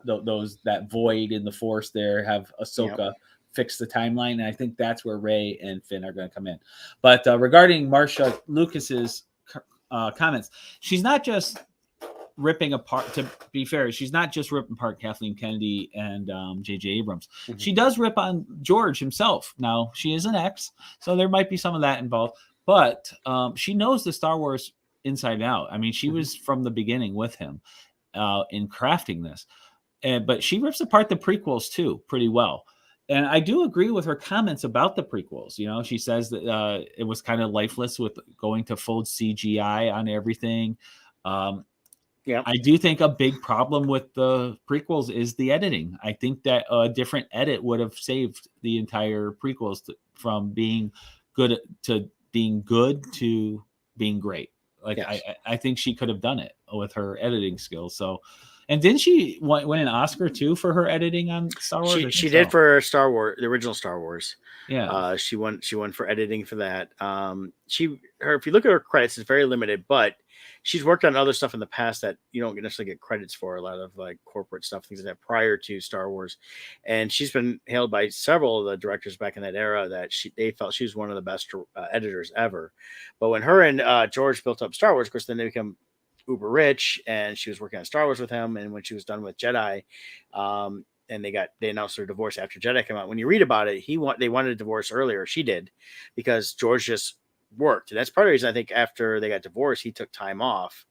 that void in the Force there, have Ahsoka fix the timeline, and I think that's where Rey and Finn are going to come in. But regarding Marsha Lucas's comments, she's not just ripping apart, to be fair, she's not just ripping apart Kathleen Kennedy and J.J. Abrams. She does rip on George himself. Now, she is an ex, so there might be some of that involved, but she knows the Star Wars inside out. I mean, she was from the beginning with him in crafting this. But she rips apart the prequels too pretty well. And I do agree with her comments about the prequels. You know, she says that it was kind of lifeless with going to full CGI on everything. Yeah. I do think a big problem with the prequels is the editing. I think that a different edit would have saved the entire prequels from being good to being good to being great. Like Yes. I think she could have done it with her editing skills. So, and didn't she win an Oscar too for her editing on Star Wars? I She think did so. for Star Wars, the original Star Wars. Yeah. She won for editing for that. If you look at her credits, it's very limited, but she's worked on other stuff in the past that you don't necessarily get credits for. A lot of like corporate stuff, things like that, prior to Star Wars, and she's been hailed by several of the directors back in that era that they felt she was one of the best editors ever. But when her and George built up Star Wars, of course, then they become uber rich, and she was working on Star Wars with him. And when she was done with Jedi, and they announced their divorce after Jedi came out. When you read about it, they wanted a divorce earlier. She did, because George just worked, and that's part of the reason I think after they got divorced, he took time off,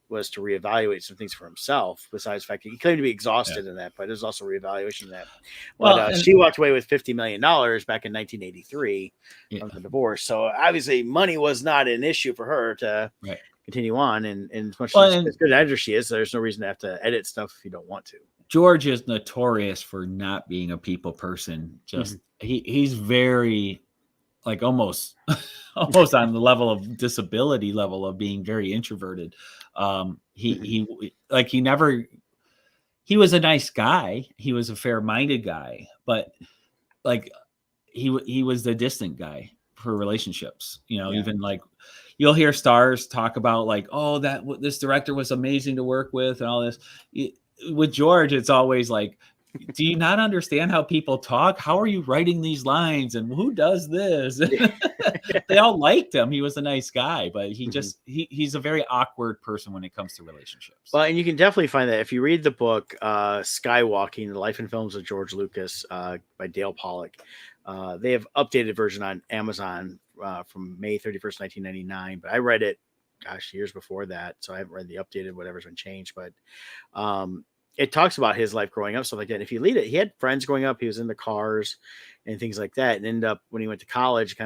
was to reevaluate some things for himself. Besides the fact that he claimed to be exhausted in that, but there's also reevaluation of that. Well, But she walked away with $50 million back in 1983 from the divorce. So obviously, money was not an issue for her to continue on. And as much as good an editor she is, there's no reason to have to edit stuff if you don't want to. George is notorious for not being a people person. Just he's very like almost on the level of disability level of being very introverted. He was a nice guy. He was a fair-minded guy, but like he was the distant guy for relationships. You know, even like you'll hear stars talk about like, oh, this director was amazing to work with and all this. With George, it's always like, do you not understand how people talk? How are you writing these lines? And who does this? They all liked him. He was a nice guy, but he's a very awkward person when it comes to relationships. Well, and you can definitely find that if you read the book Skywalking: The Life and Films of George Lucas by Dale Pollock. They have updated version on Amazon from May 31st, 1999, but I read it years before that, so I haven't read the updated whatever's been changed. But it talks about his life growing up, stuff like that. And if you read it, he had friends growing up. He was in the cars and things like that, and ended up when he went to college,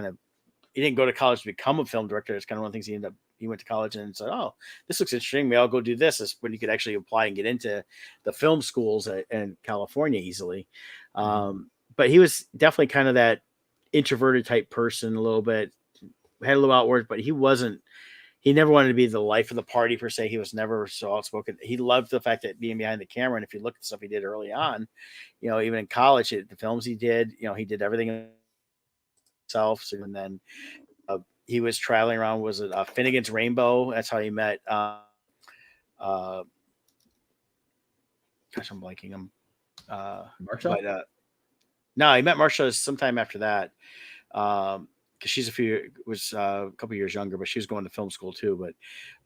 he didn't go to college to become a film director. It's kind of one of the things he went to college and said, oh, this looks interesting. Maybe I'll go do this. Is when you could actually apply and get into the film schools in California easily. But he was definitely kind of that introverted type person, a little bit, had a little outward, but he never wanted to be the life of the party per se. He was never so outspoken. He loved the fact that being behind the camera. And if you look at the stuff he did early on, even in college, the films he did, he did everything himself. So, and then he was traveling around. Was it Finnegan's Rainbow? That's how he met. Gosh, I'm blanking him. Marsha? But no, he met Marsha sometime after that. Because she's a couple years younger, but she was going to film school too.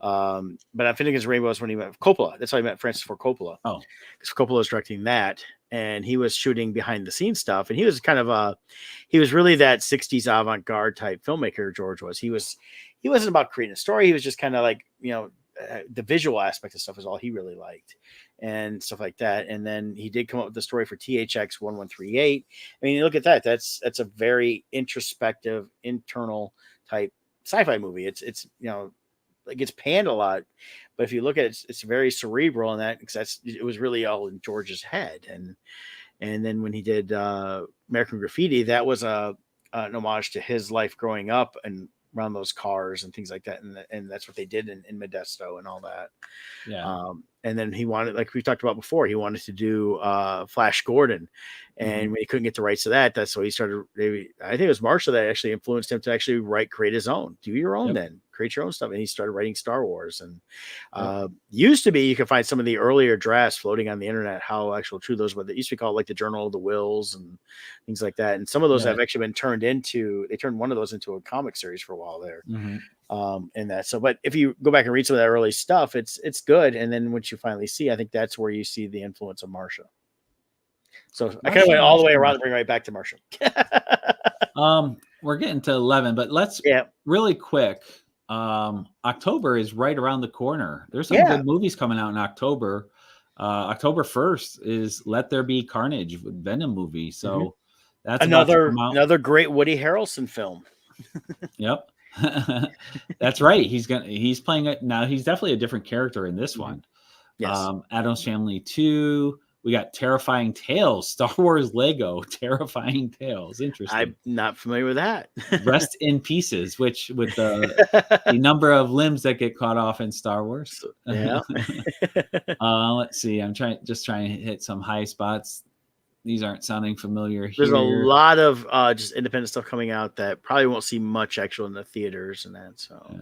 But on Finnegan's Rainbow is when he met Coppola. That's how he met Francis Ford Coppola. Oh, because Coppola was directing that, and he was shooting behind the scenes stuff. And he was he was really that '60s avant-garde type filmmaker. George was. He wasn't about creating a story. He was just kind of like the visual aspect of stuff is all he really liked, and stuff like that. And then he did come up with the story for THX 1138. I mean, you look at that. That's a very introspective, internal type sci-fi movie. It's it gets panned a lot, but if you look at it, it's very cerebral in that, because it was really all in George's head. And then when he did American Graffiti, that was an homage to his life growing up and around those cars and things like that, and that's what they did in Modesto and all that. And then he wanted, like we talked about before, he wanted to do Flash Gordon, and when he couldn't get the rights to that, that's why he started. I think it was Marsha that actually influenced him to actually create his own, do your own, then create your own stuff, and he started writing Star Wars. And used to be, you can find some of the earlier drafts floating on the internet, how actual true those were. They used to be called like the Journal of the Wills and things like that, and some of those have actually been turned into. They turned one of those into a comic series for a while there. And that. So, but if you go back and read some of that early stuff, it's good. And then once you finally see, I think that's where you see the influence of Marsha. So I kind of went all the way around and bring right back to Marsha. We're getting to 11, but let's really quick. October is right around the corner. There's some good movies coming out in October. October 1st is Let There Be Carnage, Venom movie. So That's about to come out. Another great Woody Harrelson film. Yep. That's right. He's playing it now. He's definitely a different character in this one. Yes. Addams Family 2. We got Terrifying Tales, Star Wars Lego, Terrifying Tales. Interesting. I'm not familiar with that. Rest in Pieces, which with the number of limbs that get cut off in Star Wars. Yeah. Let's see. I'm trying to hit some high spots. These aren't sounding familiar here. There's a lot of just independent stuff coming out that probably won't see much actual in the theaters and that. So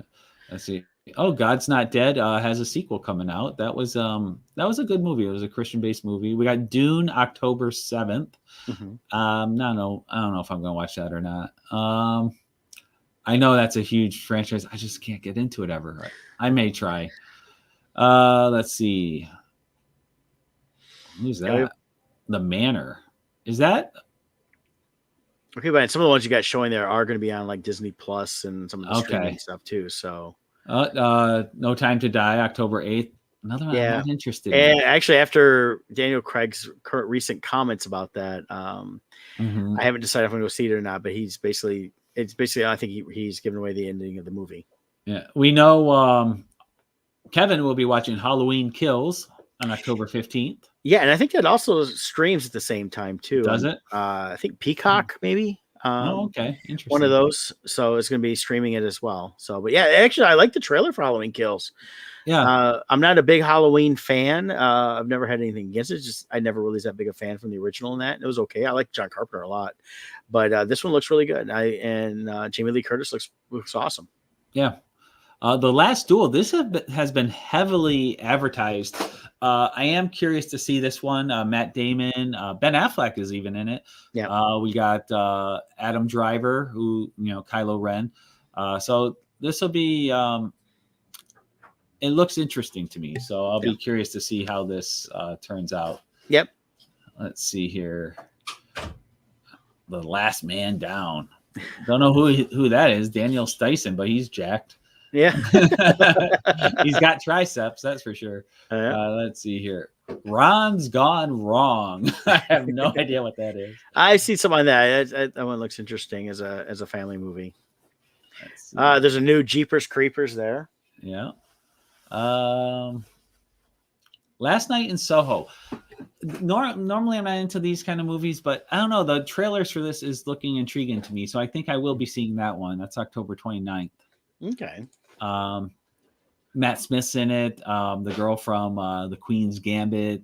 let's see. Oh, God's Not Dead has a sequel coming out. That was a good movie. It was a Christian-based movie. We got Dune October 7th. Mm-hmm. I don't know if I'm going to watch that or not. I know that's a huge franchise. I just can't get into it ever. I may try. Let's see. Who's that? The Manor. Is that? Okay, but some of the ones you got showing there are going to be on like Disney Plus and some of the streaming stuff too. So. No Time to Die, October 8th. Another one I'm not interested in. And actually, after Daniel Craig's recent comments about that, I haven't decided if I'm going to go see it or not. But it's basically, I think he's given away the ending of the movie. Yeah, we know Kevin will be watching Halloween Kills on October 15th. Yeah, and I think that also streams at the same time too. Does it? I think Peacock maybe. Okay, interesting. One of those, so it's going to be streaming it as well. So, but yeah, actually, I like the trailer for Halloween Kills. Yeah, I'm not a big Halloween fan. I've never had anything against it. It's just I never really was that big a fan from the original, and it was okay. I like John Carpenter a lot, but this one looks really good. Jamie Lee Curtis looks awesome. Yeah. The Last Duel. This has been heavily advertised. I am curious to see this one. Matt Damon, Ben Affleck is even in it. Yeah. We got Adam Driver, who Kylo Ren. So this will be. It looks interesting to me, so I'll be curious to see how this turns out. Yep. Let's see here. The Last Man Down. Don't know who that is. Daniel Stuyson, but he's jacked. Yeah. He's got triceps, that's for sure. Let's see here. Ron's Gone Wrong. I have no idea what that is. I see some on that. That one looks interesting as a family movie. There's a new Jeepers Creepers there. Yeah. Last Night in Soho. Normally I'm not into these kind of movies, but I don't know. The trailers for this is looking intriguing to me, so I think I will be seeing that one. That's October 29th. Okay. Matt Smith's in it. The girl from the Queen's Gambit.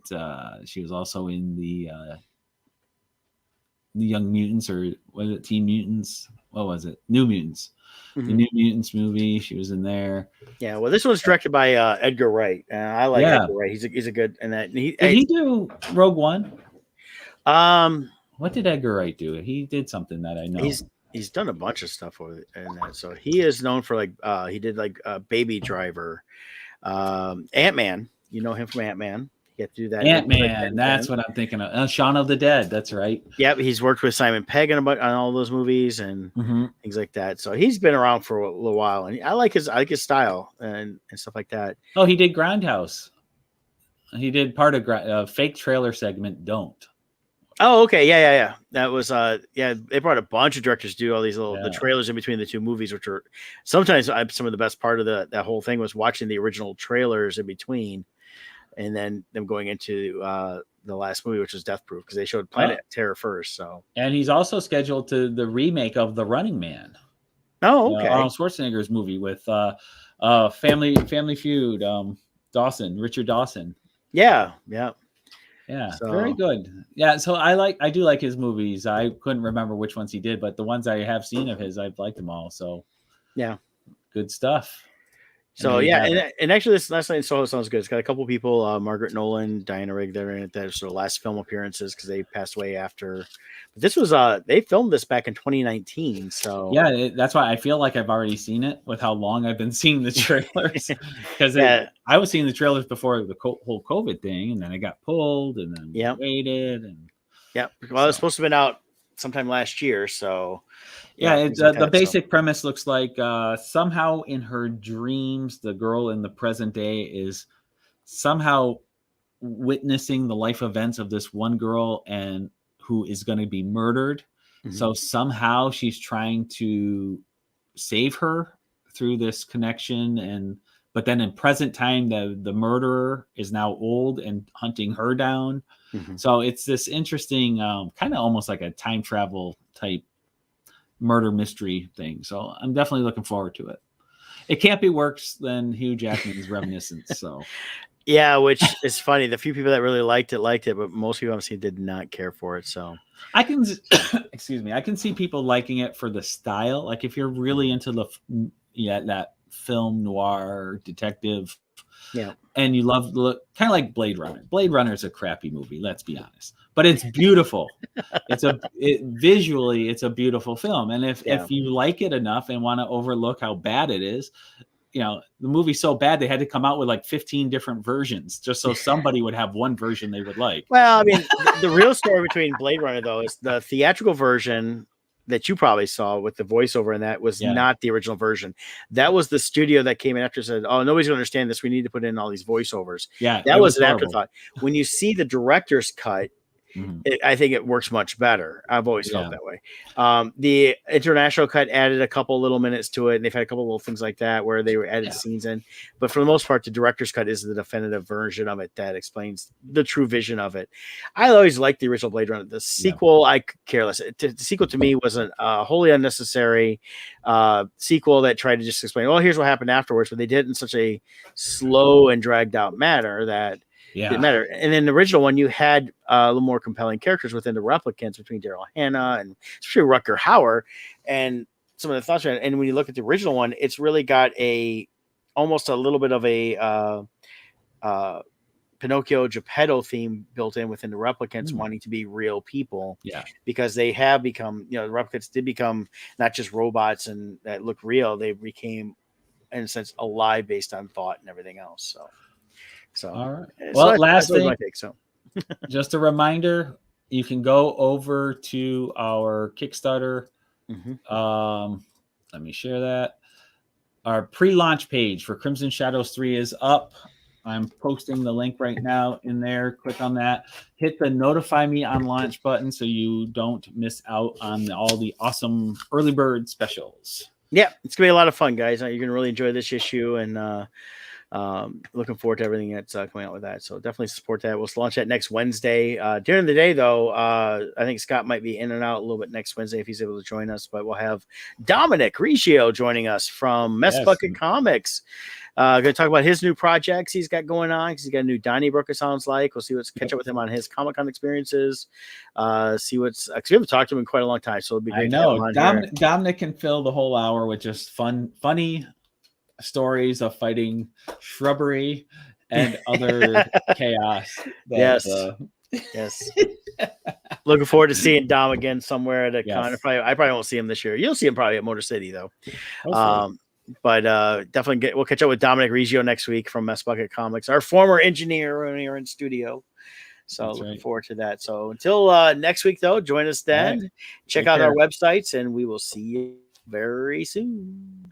She was also in the Young Mutants, or was it Teen Mutants? What was it? New Mutants. The New Mutants movie. She was in there. Yeah. Well, this one's directed by Edgar Wright, and I like Edgar Wright. He's a good. And that did he do Rogue One? What did Edgar Wright do? He did something that I know. He's done a bunch of stuff in that. So he is known for he did Baby Driver, Ant-Man. You know him from Ant-Man. You have to do that. Ant-Man. That's what I'm thinking of. Shaun of the Dead. That's right. Yep. He's worked with Simon Pegg on all those movies and things like that. So he's been around for a little while, and I like his style and stuff like that. Oh, he did Grindhouse. He did part of fake trailer segment. Don't. Oh, okay. Yeah. That was, they brought a bunch of directors to do all these the trailers in between the two movies, which are sometimes some of the best part of that whole thing was watching the original trailers in between and then them going into the last movie, which was Death Proof, because they showed Planet Terror first. So, and he's also scheduled to the remake of The Running Man. Oh, okay. Arnold Schwarzenegger's movie with Family Feud, Richard Dawson. Yeah. Yeah, so, very good. Yeah, so I do like his movies. I couldn't remember which ones he did, but the ones I have seen of his, I've liked them all. So yeah, good stuff. So and actually, this Last Night in Soho sounds good. It's got a couple people, Margaret Nolan, Diana Rigg, they're in it. That are sort of last film appearances because they passed away after. But this was they filmed this back in 2019. So yeah, that's why I feel like I've already seen it with how long I've been seeing the trailers. Because I was seeing the trailers before the whole COVID thing, and then it got pulled, and then waited, and well, it was supposed to have been out sometime last year. So. Yeah, the basic premise looks like somehow in her dreams, the girl in the present day is somehow witnessing the life events of this one girl and who is going to be murdered. So somehow she's trying to save her through this connection, but then in present time, the murderer is now old and hunting her down. So it's this interesting, kind of almost like a time travel type murder mystery thing. So I'm definitely looking forward to it. It can't be worse than Hugh Jackman's Reminiscence. So yeah, which is funny. The few people that really liked it, but most people I've seen did not care for it. So I can, excuse me, I can see people liking it for the style. Like if you're really into that film noir detective, and you love the look, kind of like Blade Runner. Blade Runner is a crappy movie, let's be honest, but it's beautiful. Visually, it's a beautiful film. And if you like it enough and want to overlook how bad it is, the movie's so bad they had to come out with like 15 different versions just so somebody would have one version they would like. Well, I mean, the real story between Blade Runner, though, is the theatrical version that you probably saw with the voiceover, and that was not the original version. That was the studio that came in after and said, "Oh, nobody's going to understand this. We need to put in all these voiceovers." Yeah, that was an afterthought. When you see the director's cut, I think it works much better. I've always felt that way. The international cut added a couple little minutes to it, and they've had a couple little things like that where they were added scenes in. But for the most part, the director's cut is the definitive version of it that explains the true vision of it. I always liked the original Blade Runner. The sequel, I could care less. The sequel to me was a wholly unnecessary sequel that tried to just explain, well, here's what happened afterwards, but they did it in such a slow and dragged out manner that didn't matter. And in the original one, you had a little more compelling characters within the replicants between Daryl Hannah and especially Rutger Hauer and some of the thoughts. And when you look at the original one, it's really got almost a little bit of a Pinocchio Geppetto theme built in within the replicants wanting to be real people. Yeah. Because they have become, the replicants did become not just robots and that look real. They became, in a sense, alive based on thought and everything else. So, all right. Well, last thing, just a reminder, you can go over to our Kickstarter. Let me share that. Our pre-launch page for Crimson Shadows 3 is up. I'm posting the link right now in there. Click on that. Hit the notify me on launch button so you don't miss out on all the awesome early bird specials. Yeah, it's going to be a lot of fun, guys. You're going to really enjoy this issue, and looking forward to everything that's coming out with that. So definitely support that. We'll launch that next Wednesday. During the day, though, I think Scott might be in and out a little bit next Wednesday if he's able to join us. But we'll have Dominic Riccio joining us from Mess Bucket Comics. Going to talk about his new projects he's got going on. He's got a new Donnybrook, it sounds like. We'll see catch up with him on his Comic-Con experiences. See what's because we haven't talked to him in quite a long time, so it'll be great. I know Dominic can fill the whole hour with just funny stories of fighting shrubbery and other chaos. Yes. Looking forward to seeing Dom again somewhere at a con. I probably won't see him this year. You'll see him probably at Motor City though. But definitely we'll catch up with Dominic Riccio next week from Mess Bucket Comics, our former engineer when we were in studio. So looking forward to that. So until next week though, join us then. Right. Check out our websites and we will see you very soon.